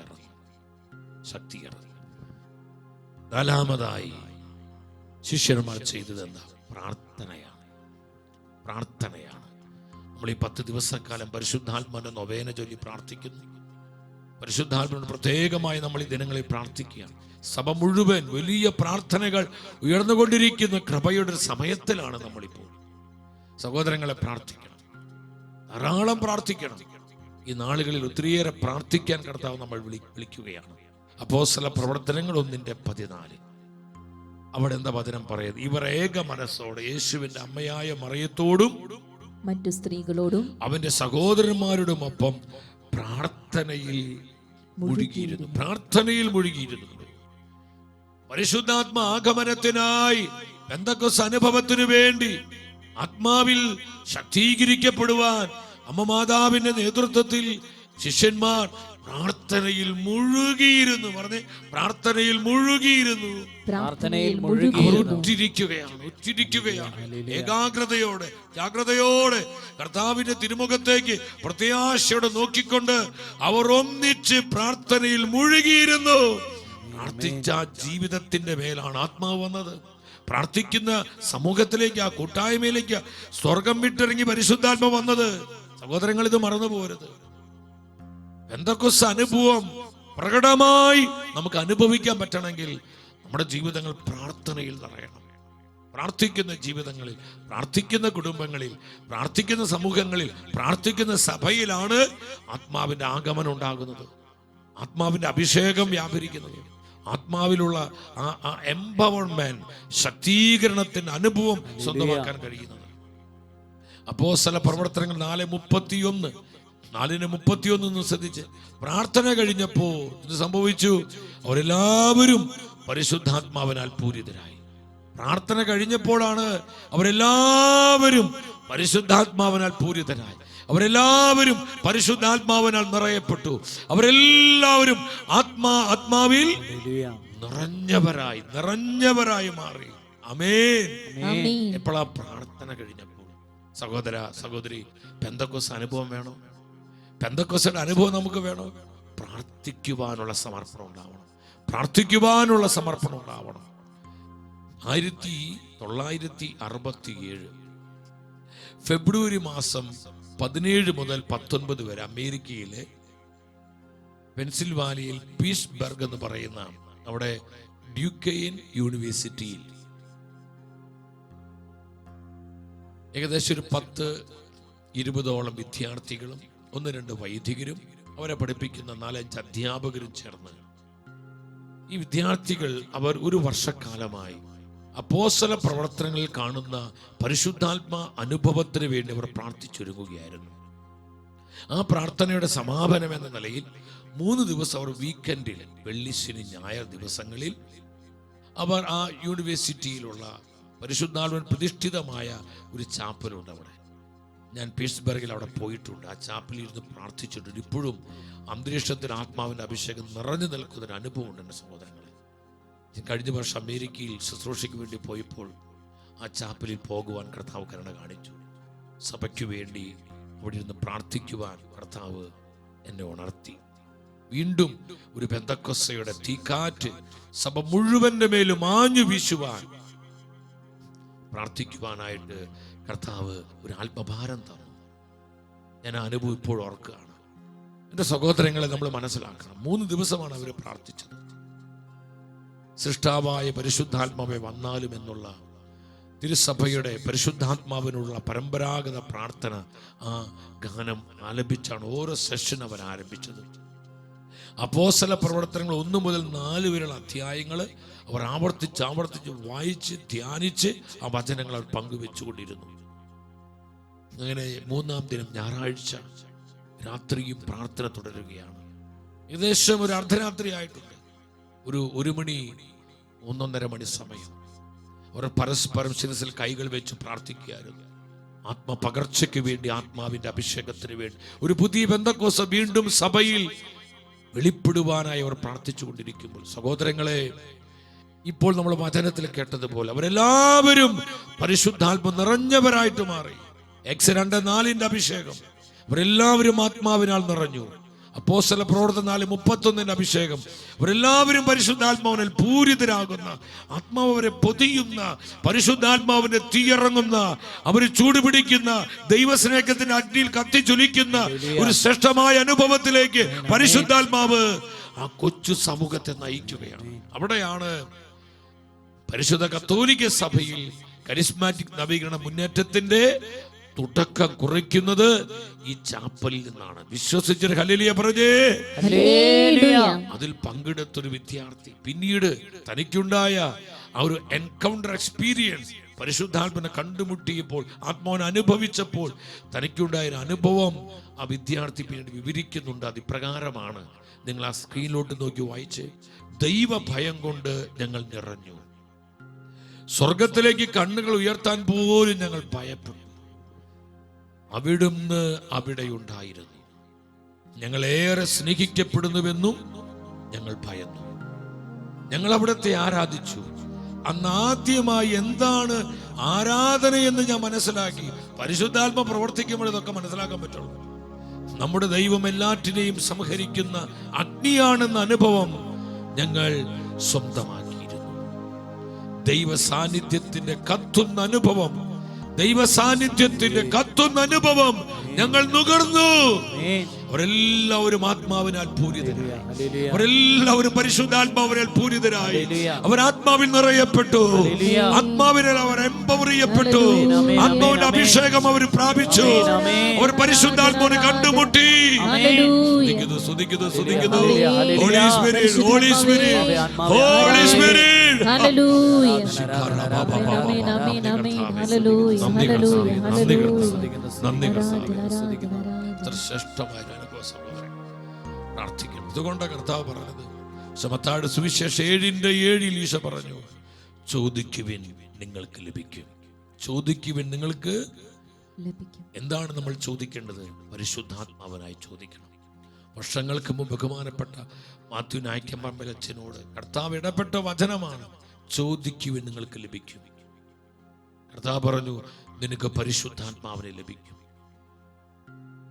ഇറങ്ങി. നാലാമതായി ശിഷ്യന്മാർ ചെയ്തത് എന്താ? പ്രാർത്ഥനയാണ്. നമ്മൾ ഈ 10 ദിവസക്കാലം പരിശുദ്ധാത്മാവിന്റെ നൊവേന ചൊല്ലി പ്രാർത്ഥിക്കുന്നു. പരിശുദ്ധാത്മാവിനോട് പ്രത്യേകമായി നമ്മൾ ഈ ദിനങ്ങളിൽ പ്രാർത്ഥിക്കുകയാണ്. സഭ മുഴുവൻ വലിയ പ്രാർത്ഥനകൾ ഉയർന്നുകൊണ്ടിരിക്കുന്ന കൃപയുടെ ഒരു സമയത്തിലാണ് നമ്മളിപ്പോൾ. സഹോദരങ്ങളെ, പ്രാർത്ഥിക്കണം, ധാരാളം പ്രാർത്ഥിക്കണം. ഈ നാളുകളിൽ ഒത്തിരിയേറെ പ്രാർത്ഥിക്കാൻ കർത്താവ് നമ്മൾ വിളിക്കുകയാണ്. അപ്പോസ്തല പ്രവർത്തനങ്ങൾ 1:14. അവിടെ എന്താ വചനം പറയുന്നത്? ഇവർ ഏക മനസ്സോടെ യേശുവിന്റെ അമ്മയായ മറിയത്തോടും മറ്റു സ്ത്രീകളോടും അവന്റെ സഹോദരന്മാരോടുമൊപ്പം പ്രാർത്ഥനയിൽ മുഴുകിയിരുന്നു. പരിശുദ്ധാത്മ ആഗമനത്തിനായി പെന്തക്കോസ്ത് അനുഭവത്തിനു വേണ്ടി ആത്മാവിൽ ശക്തീകരിക്കപ്പെടുവാൻ അമ്മ മാതാവിന്റെ നേതൃത്വത്തിൽ ശിഷ്യന്മാർ പ്രാർത്ഥനയിൽ മുഴുകിയിരുന്നു. ഉറ്റിരിക്കുകയാണ്. ഏകാഗ്രതയോടെ, ജാഗ്രതയോടെ കർത്താവിന്റെ തിരുമുഖത്തേക്ക് പ്രത്യാശയോടെ നോക്കിക്കൊണ്ട് അവർ ഒന്നിച്ച് പ്രാർത്ഥനയിൽ മുഴുകിയിരുന്നു. പ്രാർത്ഥിച്ച ജീവിതത്തിന്റെ മേലാണ് ആത്മാവ് വന്നത്. പ്രാർത്ഥിക്കുന്ന സമൂഹത്തിലേക്ക്, ആ കൂട്ടായ്മയിലേക്ക് സ്വർഗം വിട്ടിറങ്ങി പരിശുദ്ധാത്മ വന്നത്. സഹോദരങ്ങൾ, ഇത് മറന്നു പോകരുത്. പെന്തക്കോസ്ത് അനുഭവം പ്രകടമായി നമുക്ക് അനുഭവിക്കാൻ പറ്റണമെങ്കിൽ നമ്മുടെ ജീവിതങ്ങൾ പ്രാർത്ഥനയിൽ നിറയണം. പ്രാർത്ഥിക്കുന്ന ജീവിതങ്ങളിൽ, പ്രാർത്ഥിക്കുന്ന കുടുംബങ്ങളിൽ, പ്രാർത്ഥിക്കുന്ന സമൂഹങ്ങളിൽ, പ്രാർത്ഥിക്കുന്ന സഭയിലാണ് ആത്മാവിന്റെ ആഗമനം ഉണ്ടാകുന്നത്, ആത്മാവിന്റെ അഭിഷേകം വ്യാപരിക്കുന്നത്, ആത്മാവിലുള്ള ആ എംപവർമെന്റ്, ശക്തീകരണത്തിന്റെ അനുഭവം സ്വന്തമാക്കാൻ കഴിയുന്നത്. അപ്പോസ്തല പ്രവർത്തനങ്ങൾ 4:31 ശ്രദ്ധിച്ച്. പ്രാർത്ഥന കഴിഞ്ഞപ്പോൾ ഇത് സംഭവിച്ചു, അവരെല്ലാവരും പരിശുദ്ധാത്മാവിനാൽ പൂരിതരായി. പ്രാർത്ഥന കഴിഞ്ഞപ്പോഴാണ് അവരെല്ലാവരും പരിശുദ്ധാത്മാവിനാൽ പൂരിതരായി. അവരെല്ലാവരും പരിശുദ്ധാത്മാവിനാൽ നിറയപ്പെട്ടു. അവരെല്ലാവരും ആത്മാവിൽ നിറഞ്ഞവരായി മാറി. ആമേൻ. എപ്പോഴാ? പ്രാർത്ഥന കഴിഞ്ഞപ്പോൾ. സഹോദര സഹോദരി, പെന്തക്കോസ്ത് അനുഭവം വേണോ? പെന്തക്കോസ്തിന്റെ അനുഭവം നമുക്ക് വേണോ? പ്രാർത്ഥിക്കുവാനുള്ള സമർപ്പണം ഉണ്ടാവണം. 1967 ഫെബ്രുവരി മാസം 17 മുതൽ 19 വരെ അമേരിക്കയിലെ പെൻസിൽവാനിയയിൽ പീറ്റ്സ്ബർഗ് എന്ന് പറയുന്ന അവിടെ ഡ്യൂക്കെയിൻ യൂണിവേഴ്സിറ്റിയിൽ ഏകദേശം ഒരു 10 20ഓളം വിദ്യാർത്ഥികളും 1-2 വൈദികരും അവരെ പഠിപ്പിക്കുന്ന 4-5 അധ്യാപകരും ചേർന്ന് ഈ വിദ്യാർത്ഥികൾ അവർ ഒരു വർഷക്കാലമായി അപ്പോസ്തല പ്രവർത്തനങ്ങളിൽ കാണുന്ന പരിശുദ്ധാത്മ അനുഭവത്തിന് വേണ്ടി അവർ പ്രാർത്ഥിച്ചൊരുങ്ങുകയായിരുന്നു. ആ പ്രാർത്ഥനയുടെ സമാപനം എന്ന നിലയിൽ 3 ദിവസം അവർ വീക്കെൻഡിൽ, വെള്ളി, ശനി, ഞായർ ദിവസങ്ങളിൽ അവർ ആ യൂണിവേഴ്സിറ്റിയിലുള്ള പരിശുദ്ധാത്മൻ പ്രതിഷ്ഠിതമായ ഒരു ചാപ്പലുണ്ട് അവിടെ. ഞാൻ പീറ്റ്സ്ബർഗിൽ അവിടെ പോയിട്ടുണ്ട്. ആ ചാപ്പലിൽ ഇരുന്ന് പ്രാർത്ഥിച്ചിട്ടുണ്ട്. ഇപ്പോഴും അന്തരീക്ഷത്തിൽ ആത്മാവിൻ്റെ അഭിഷേകം നിറഞ്ഞു നിൽക്കുന്നൊരു അനുഭവമുണ്ട് എൻ്റെ സഹോദരങ്ങളെ. കഴിഞ്ഞ വർഷം അമേരിക്കയിൽ ശുശ്രൂഷയ്ക്ക് വേണ്ടി പോയപ്പോൾ ആ ചാപ്പലിൽ പോകുവാൻ കർത്താവ് കരുണ കാണിച്ചു. സഭയ്ക്ക് വേണ്ടി അവിടെ ഇരുന്ന് പ്രാർത്ഥിക്കുവാൻ കർത്താവ് എന്നെ ഉണർത്തി. വീണ്ടും ഒരു പെന്തക്കോസ്തയുടെ തീക്കാറ്റ് സഭ മുഴുവന്റെ മേലും ആഞ്ഞു വീശുവാൻ പ്രാർത്ഥിക്കുവാനായിട്ട് കർത്താവ് ഒരു ആത്മഭാരം തന്നു. ഞാൻ ആ അനുഭവം ഇപ്പോൾ ഓർക്കുകയാണ്. എൻ്റെ സഹോദരങ്ങളെ നമ്മൾ മനസ്സിലാക്കണം. 3 ദിവസമാണ് അവർ പ്രാർത്ഥിച്ചത്. സൃഷ്ടാവായ പരിശുദ്ധാത്മാവെ വന്നാലും എന്നുള്ള തിരുസഭയുടെ പരിശുദ്ധാത്മാവിനുള്ള പരമ്പരാഗത പ്രാർത്ഥന ആ ഗാനം ആലപിച്ചാണ് ഓരോ സെഷൻ അവർ ആരംഭിച്ചത്. അപ്പോസ്തല പ്രവർത്തനങ്ങൾ 1 മുതൽ 4 വരെയുള്ള അധ്യായങ്ങൾ അവർ ആവർത്തിച്ച് വായിച്ച് ധ്യാനിച്ച് ആ വചനങ്ങൾ അവർ പങ്കുവെച്ചുകൊണ്ടിരുന്നു. അങ്ങനെ 3-ാം ദിനം ഞായറാഴ്ച രാത്രിയും പ്രാർത്ഥന തുടരുകയാണ്. ഏകദേശം ഒരു അർദ്ധരാത്രി ആയിട്ടുണ്ട്. ഒരു 1 മണി 1-1.5 മണി സമയം അവർ പരസ്പരം ശിരസിൽ കൈകൾ വെച്ച് പ്രാർത്ഥിക്കുകയായിരുന്നു. ആത്മപകർച്ചയ്ക്ക് വേണ്ടി, ആത്മാവിന്റെ അഭിഷേകത്തിന് വേണ്ടി, ഒരു പുതിയ പെന്തക്കോസ്ത് വീണ്ടും സഭയിൽ വെളിപ്പെടുവാനായി അവർ പ്രാർത്ഥിച്ചു കൊണ്ടിരിക്കുമ്പോൾ സഹോദരങ്ങളെ, ഇപ്പോൾ നമ്മൾ വചനത്തിൽ കേട്ടതുപോലെ അവരെല്ലാവരും പരിശുദ്ധാത്മ നിറഞ്ഞവരായിട്ട് മാറി. Acts 2:4 അഭിഷേകം, അവരെല്ലാവരും ആത്മാവിനാൽ നിറഞ്ഞു. അപ്പോസ്തല പ്രവർത്തനം 4:31 അഭിഷേകം, അവരെല്ലാവരും പരിശുദ്ധാത്മാവിനാൽ പൂരിതരാകുന്ന, ആത്മാവ് അവരെ പൊതിയുന്ന, പരിശുദ്ധാത്മാവിന്റെ തീയിറങ്ങുന്ന, അവർ ചൂടുപിടിക്കുന്ന, ദൈവസ്നേഹത്തിന്റെ അഗ്നിയിൽ കത്തിച്ചൊലിക്കുന്ന ഒരു ശ്രേഷ്ഠമായ അനുഭവത്തിലേക്ക് പരിശുദ്ധാത്മാവ് ആ കൊച്ചു സമൂഹത്തെ നയിക്കുകയാണ്. അവിടെയാണ് പരിശുദ്ധ കത്തോലിക്ക സഭയിൽ കരിസ്മാറ്റിക് നവീകരണ മുന്നേറ്റത്തിന്റെ തുടക്കം കുറിക്കുന്നത് ഈ ചാപ്പലിൽ നിന്നാണ്. വിശ്വസിച്ചൊരു ഹല്ലേലൂയ പറഞ്ഞേ. അതിൽ പങ്കെടുത്തൊരു വിദ്യാർത്ഥി പിന്നീട് തനിക്കുണ്ടായ ആ ഒരു എൻകൗണ്ടർ എക്സ്പീരിയൻസ്, പരിശുദ്ധാത്മനെ കണ്ടുമുട്ടിയപ്പോൾ, ആത്മാവിനെ അനുഭവിച്ചപ്പോൾ തനിക്കുണ്ടായ അനുഭവം ആ വിദ്യാർത്ഥി പിന്നീട് വിവരിക്കുന്നുണ്ട്. അതിപ്രകാരമാണ്. നിങ്ങൾ ആ സ്ക്രീനിലോട്ട് നോക്കി വായിച്ച്, ദൈവഭയം കൊണ്ട് ഞങ്ങൾ നിറഞ്ഞു, സ്വർഗത്തിലേക്ക് കണ്ണുകൾ ഉയർത്താൻ പോലും ഞങ്ങൾ ഭയപ്പെട്ടു, അവിടുന്ന് അവിടെയുണ്ടായിരുന്നു, ഞങ്ങളേറെ സ്നേഹിക്കപ്പെടുന്നുവെന്നും ഞങ്ങൾ ഭയന്നു, ഞങ്ങൾ അവിടത്തെ ആരാധിച്ചു. അന്ന് ആദ്യമായി എന്താണ് ആരാധനയെന്ന് ഞാൻ മനസ്സിലാക്കി. പരിശുദ്ധാത്മ പ്രവർത്തിക്കുമ്പോൾ ഇതൊക്കെ മനസ്സിലാക്കാൻ പറ്റുള്ളൂ. നമ്മുടെ ദൈവം എല്ലാറ്റിനെയും സംഹരിക്കുന്ന അഗ്നിയാണെന്ന അനുഭവം ഞങ്ങൾ സ്വന്തമാക്കിയിരുന്നു. ദൈവ സാന്നിധ്യത്തിന്റെ കത്തുന്ന അനുഭവം, ദൈവസാന്നിധ്യത്തിന്റെ കത്തുന്ന അനുഭവം ഞങ്ങൾ നുകർന്നു. അവരെല്ലാവരും ആത്മാവിനാൽ പൂരിതരായി, അവരെല്ലാവരും പരിശുദ്ധാത്മാവിനാൽ പൂരിതരായി, അവർ ആത്മാവിൽ നിറയപ്പെട്ടു, ആത്മാവിനാൽ അവർ എംപവർ ചെയ്യപ്പെട്ടു, ആത്മാവിന്റെ അഭിഷേകം അവർ പ്രാപിച്ചു, അവർ പരിശുദ്ധാത്മാവിനെ കണ്ടുമുട്ടി. സ്തുതിക്കുന്നു. Holy spirit, holy spirit, holy spirit. ശ്രേഷ്ഠമായ അനുഭവ സഹോദരൻ പ്രാർത്ഥിക്കണം. ഇതുകൊണ്ട് കർത്താവ് പറഞ്ഞത്, മത്തായിയുടെ സുവിശേഷം 7:7 ഈശോ പറഞ്ഞു, ചോദിക്കുവിൻ നിങ്ങൾക്ക് ലഭിക്കും, ചോദിക്കുവിൻ നിങ്ങൾക്ക് ലഭിക്കും. എന്താണ് നമ്മൾ ചോദിക്കേണ്ടത്? പരിശുദ്ധാത്മാവിനായി ചോദിക്കണം. വർഷങ്ങൾക്ക് മുമ്പ് ബഹുമാനപ്പെട്ട മാത്യു നായ്ക്കമ്പലച്ചനോട് കർത്താവ് ഇടപെട്ട വചനമാണ്, ചോദിക്കുവിൻ നിങ്ങൾക്ക് ലഭിക്കും. കർത്താവ് പറഞ്ഞു, നിനക്ക് പരിശുദ്ധാത്മാവിനെ ലഭിക്കും.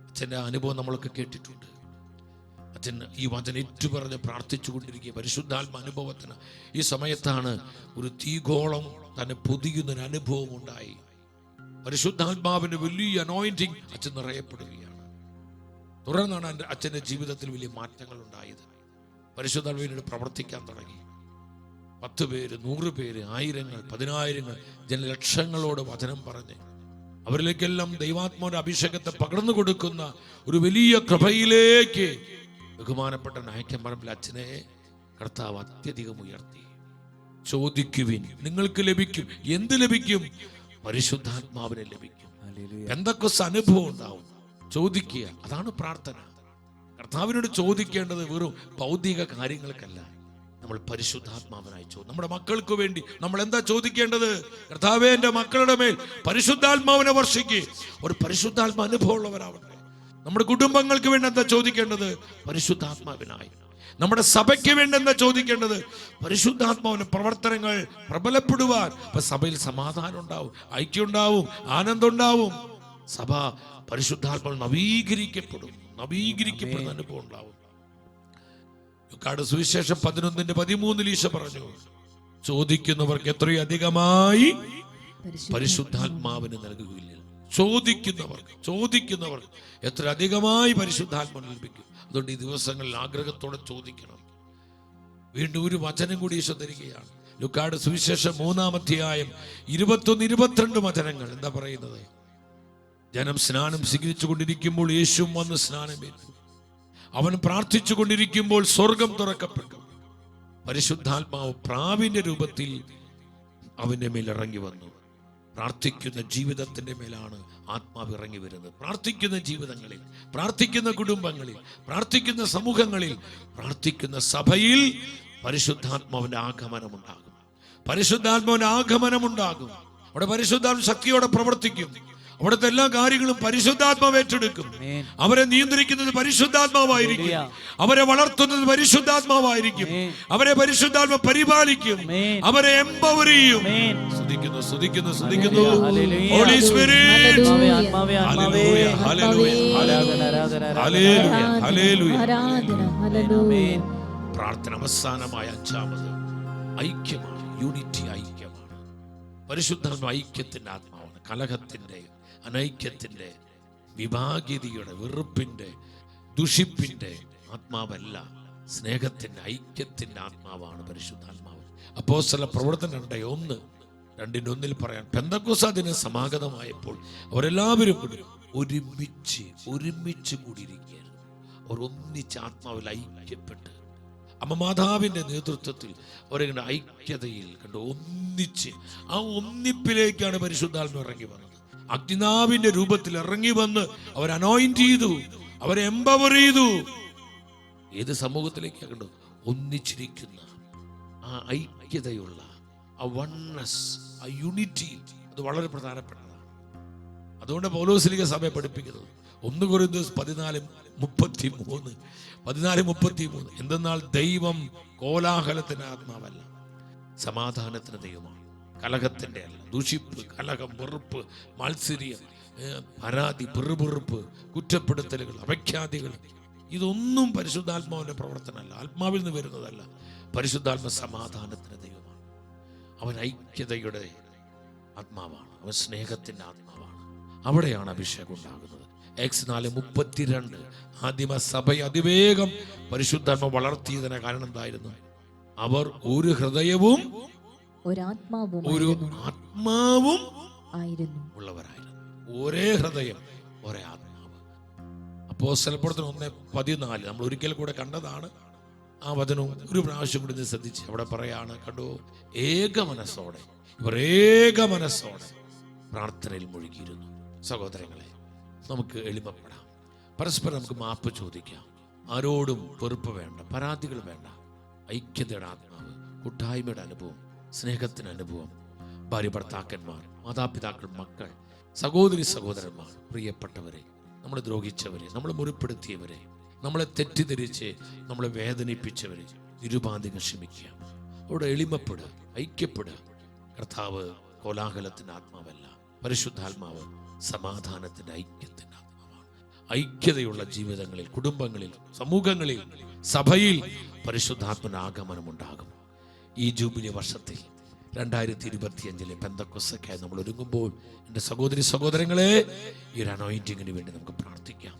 അച്ഛൻ്റെ അനുഭവം നമ്മളൊക്കെ കേട്ടിട്ടുണ്ട്. അച്ഛൻ ഈ വചനം ഏറ്റുപറഞ്ഞ് പ്രാർത്ഥിച്ചു കൊണ്ടിരിക്കുക. പരിശുദ്ധാത്മ അനുഭവത്തിന് ഈ സമയത്താണ് ഒരു തീഗോളം തന്നെ പൊതിയുന്നൊരു അനുഭവം ഉണ്ടായി. പരിശുദ്ധാത്മാവിന്റെ വലിയ അനോയിന്റിങ് അച്ഛൻ നിറയപ്പെടുകയാണ്. തുടർന്നാണ് എൻ്റെ അച്ഛൻ്റെ ജീവിതത്തിൽ വലിയ മാറ്റങ്ങൾ ഉണ്ടായത്. പരിശുദ്ധാത്മാവിനോട് പ്രവർത്തിക്കാൻ തുടങ്ങി. 10 പേര്, 100 പേര്, ആയിരങ്ങൾ, 10,000ങ്ങൾ, ജനലക്ഷങ്ങളോട് വചനം പറഞ്ഞ് അവരിലേക്കെല്ലാം ദൈവാത്മാവിന്റെ അഭിഷേകത്തെ പകർന്നു കൊടുക്കുന്ന ഒരു വലിയ കൃപയിലേക്ക് ബഹുമാനപ്പെട്ട നായക്കമ്പറമ്പിൽ അച്ഛനെ കർത്താവ് അത്യധികം ഉയർത്തി. ചോദിക്കുവിൻ, നിങ്ങൾക്ക് ലഭിക്കും. എന്ത് ലഭിക്കും? പരിശുദ്ധാത്മാവിനെ ലഭിക്കും. പെന്തക്കോസ്ത് അനുഭവം ഉണ്ടാവും. ചോദിക്കുക, അതാണ് പ്രാർത്ഥന. കർത്താവിനോട് ചോദിക്കേണ്ടത് വെറും ഭൗതിക കാര്യങ്ങൾക്കല്ല, നമ്മൾ പരിശുദ്ധാത്മാവിനായി ചോദിക്കും. നമ്മുടെ മക്കൾക്ക് വേണ്ടി നമ്മൾ എന്താ ചോദിക്കേണ്ടത്? കർത്താവേ, എൻ്റെ മക്കളുടെ മേൽ പരിശുദ്ധാത്മാവിനെ വർഷിക്കുക. ഒരു പരിശുദ്ധാത്മ അനുഭവം ഉള്ളവരാവട്ടെ. നമ്മുടെ കുടുംബങ്ങൾക്ക് വേണ്ടി എന്താ ചോദിക്കേണ്ടത്? പരിശുദ്ധാത്മാവിനായി. നമ്മുടെ സഭയ്ക്ക് വേണ്ടി എന്താ ചോദിക്കേണ്ടത്? പരിശുദ്ധാത്മാവിന്റെ പ്രവർത്തനങ്ങൾ പ്രബലപ്പെടുവാൻ. അപ്പൊ സഭയിൽ സമാധാനം ഉണ്ടാവും, ഐക്യം ഉണ്ടാവും, ആനന്ദം ഉണ്ടാവും. സഭ പരിശുദ്ധാത്മാവ് നവീകരിക്കപ്പെടുന്ന അനുഭവം ഉണ്ടാവും. ലുക്കായുടെ സുവിശേഷം 11:13 ഈശോ പറഞ്ഞു, ചോദിക്കുന്നവർക്ക് എത്രയോ അധികമായി പരിശുദ്ധാത്മാവിന് നൽകുകയില്ല. ചോദിക്കുന്നവർക്ക് എത്ര അധികമായി പരിശുദ്ധാത്മാവിന് ലഭിക്കും. അതുകൊണ്ട് ഈ ദിവസങ്ങളിൽ ആഗ്രഹത്തോടെ ചോദിക്കണം. വീണ്ടും ഒരു വചനം കൂടി ഈശോ തരികയാണ്. ലുക്കായുടെ സുവിശേഷം 3-ാം അധ്യായം 21-22 വചനങ്ങൾ. എന്താ പറയുന്നത്? ജനം സ്നാനം സ്വീകരിച്ചു കൊണ്ടിരിക്കുമ്പോൾ യേശു വന്ന് സ്നാനമേറ്റു. അവൻ പ്രാർത്ഥിച്ചു കൊണ്ടിരിക്കുമ്പോൾ സ്വർഗം തുറക്കപ്പെട്ടു. പരിശുദ്ധാത്മാവ് പ്രാവിന്റെ രൂപത്തിൽ അവന്റെ മേൽ ഇറങ്ങി വന്നു. പ്രാർത്ഥിക്കുന്ന ജീവിതത്തിന്റെ മേലാണ് ആത്മാവ് ഇറങ്ങി വരുന്നത്. പ്രാർത്ഥിക്കുന്ന ജീവിതങ്ങളിൽ, പ്രാർത്ഥിക്കുന്ന കുടുംബങ്ങളിൽ, പ്രാർത്ഥിക്കുന്ന സമൂഹങ്ങളിൽ, പ്രാർത്ഥിക്കുന്ന സഭയിൽ പരിശുദ്ധാത്മാവിന്റെ ആഗമനമുണ്ടാകും. അവിടെ പരിശുദ്ധാത്മ ശക്തിയോടെ പ്രവർത്തിക്കും. അവിടുത്തെ എല്ലാ കാര്യങ്ങളും പരിശുദ്ധാത്മാവ് ഏറ്റെടുക്കും. അവരെ നിയന്ത്രിക്കുന്നത് പരിശുദ്ധാത്മാവായിരിക്കും. അവരെ വളർത്തുന്നത് പരിശുദ്ധാത്മാവായിരിക്കും. അവരെ പരിശുദ്ധാത്മ പരിപാലിക്കും. അവരെ എംപവർ ചെയ്യും. സ്തുതിക്കുന്നു. Holy spirit. Hallelujah, hallelujah, hallelujah, hallelujah. പ്രാർത്ഥന അവസാനമായ 5-ാമത് ഐക്യമാണ്. യൂണിറ്റി, ഐക്യമാണ്. പരിശുദ്ധാത്മ ഐക്യത്തിന്റെ ആത്മാവാണ്. കലഹത്തിന്റെ, അനൈക്യത്തിന്റെ, വിഭാഗീയതയുടെ, വെറുപ്പിന്റെ, ദുഷിപ്പിന്റെ ആത്മാവല്ല. സ്നേഹത്തിന്റെ, ഐക്യത്തിന്റെ ആത്മാവാണ് പരിശുദ്ധാത്മാവ്. അപ്പോസ്തല പ്രവർത്തനം 2:1 പറയാൻ, പെന്തക്കോസ്ത് ദിനം സമാഗതമായപ്പോൾ അവരെല്ലാവരും കൂടി ഒരുമിച്ച് കൂടിയിരിക്കുകയായിരുന്നു. അവർ ഒന്നിച്ച് ആത്മാവിൽ ഐക്യപ്പെട്ട് അമ്മ മാതാവിന്റെ നേതൃത്വത്തിൽ അവരെ ഐക്യതയിൽ കണ്ട് ഒന്നിച്ച്, ആ ഒന്നിപ്പിലേക്കാണ് പരിശുദ്ധാത്മാവ് ഇറങ്ങി വന്നത്. അഗ്നിനാവിന്റെ രൂപത്തിൽ ഇറങ്ങി വന്ന് അവർ അനോയിന്റ് ചെയ്തു, അവരെ എംപവർ ചെയ്തു. ഏത് സമൂഹത്തിലേക്കാണ് കണ്ടു? ഒന്നിച്ചിരിക്കുന്ന ആ ഐക്യതയുള്ള ആ വൺനെസ്, ആ യൂണിറ്റി, അത് വളരെ പ്രധാനപ്പെട്ടതാണ്. അതുകൊണ്ട് പൗലോസ്ലീഹ സഭയെ പഠിപ്പിക്കുന്നത് 1 കൊരിന്ത്യർ 14:33 എന്തെന്നാൽ ദൈവം കോലാഹലത്തിന്റെ ആത്മാവല്ല, സമാധാനത്തിന് ദൈവമാണ്. കലഹത്തിന്റെ അല്ല. ദുഷിപ്പ്, കലഹം, വെറുപ്പ്, മാത്സര്യം, പരാതി, പിറുപിറുപ്പ്, കുറ്റപ്പെടുത്തലുകൾ, അപഖ്യാതികൾ, ഇതൊന്നും പരിശുദ്ധാത്മാവിന്റെ പ്രവർത്തനമല്ല, ആത്മാവിൽ നിന്ന് വരുന്നതല്ല. പരിശുദ്ധാത്മ സമാധാനത്തിന് ദൈവമാണ്. അവൻ ഐക്യതയുടെ ആത്മാവാണ്. അവൻ സ്നേഹത്തിന്റെ ആത്മാവാണ്. അവിടെയാണ് അഭിഷേകം ഉണ്ടാകുന്നത്. Acts 4:32 ആദിമ സഭയെ അതിവേഗം പരിശുദ്ധാത്മ വളർത്തിയതിന് കാരണം എന്തായിരുന്നു? അവർ ഒരു ഹൃദയവും ഒരു ആത്മാവും ഉള്ളവരായിരുന്നു. ഒരേ ഹൃദയം, ഒരേ ആത്മാവ്. അപ്പോസ്തല പ്രവർത്തനം 1:14 നമ്മൾ ഒരിക്കൽ കൂടെ കണ്ടതാണ്. ആ വചനവും ഒരു പ്രാവശ്യം കൂടി ശ്രദ്ധിച്ച് അവിടെ പറയാണ്, കണ്ടോ, ഏക മനസ്സോടെ പ്രാർത്ഥനയിൽ മുഴുകിയിരുന്നു. സഹോദരങ്ങളെ, നമുക്ക് എളിമപ്പെടാം. പരസ്പരം നമുക്ക് മാപ്പ് ചോദിക്കാം. ആരോടും വെറുപ്പ് വേണ്ട, പരാതികൾ വേണ്ട. ഐക്യതയുടെ ആത്മാവ്, കൂട്ടായ്മയുടെ അനുഭവം, സ്നേഹത്തിന് അനുഭവം. ഭാര്യ ഭർത്താക്കന്മാർ, മാതാപിതാക്കൾ, മക്കൾ, സഹോദരി സഹോദരന്മാർ, പ്രിയപ്പെട്ടവരെ, നമ്മളെ ദ്രോഹിച്ചവരെ, നമ്മളെ മുറിപ്പെടുത്തിയവരെ, നമ്മളെ തെറ്റിദ്ധരിച്ച് നമ്മളെ വേദനിപ്പിച്ചവരെ നിരുപാധികം ക്ഷമിക്കുക. അവിടെ എളിമപ്പെടുക, ഐക്യപ്പെടുക. കർത്താവ് കോലാഹലത്തിന്റെ ആത്മാവല്ല, പരിശുദ്ധാത്മാവ് സമാധാനത്തിന്റെ, ഐക്യത്തിന്റെ ആത്മാവാണ്. ഐക്യതയുള്ള ജീവിതങ്ങളിൽ, കുടുംബങ്ങളിൽ, സമൂഹങ്ങളിൽ, സഭയിൽ പരിശുദ്ധാത്മന ആഗമനം ഉണ്ടാകും. ഈ ജൂബിലി വർഷത്തിൽ 2025 പെന്തക്കോസ്തക്കായി നമ്മൾ ഒരുങ്ങുമ്പോൾ എൻ്റെ സഹോദരി സഹോദരങ്ങളെ, ഈ ഒരു അനോയിന്റിങ്ങിന് വേണ്ടി നമുക്ക് പ്രാർത്ഥിക്കാം.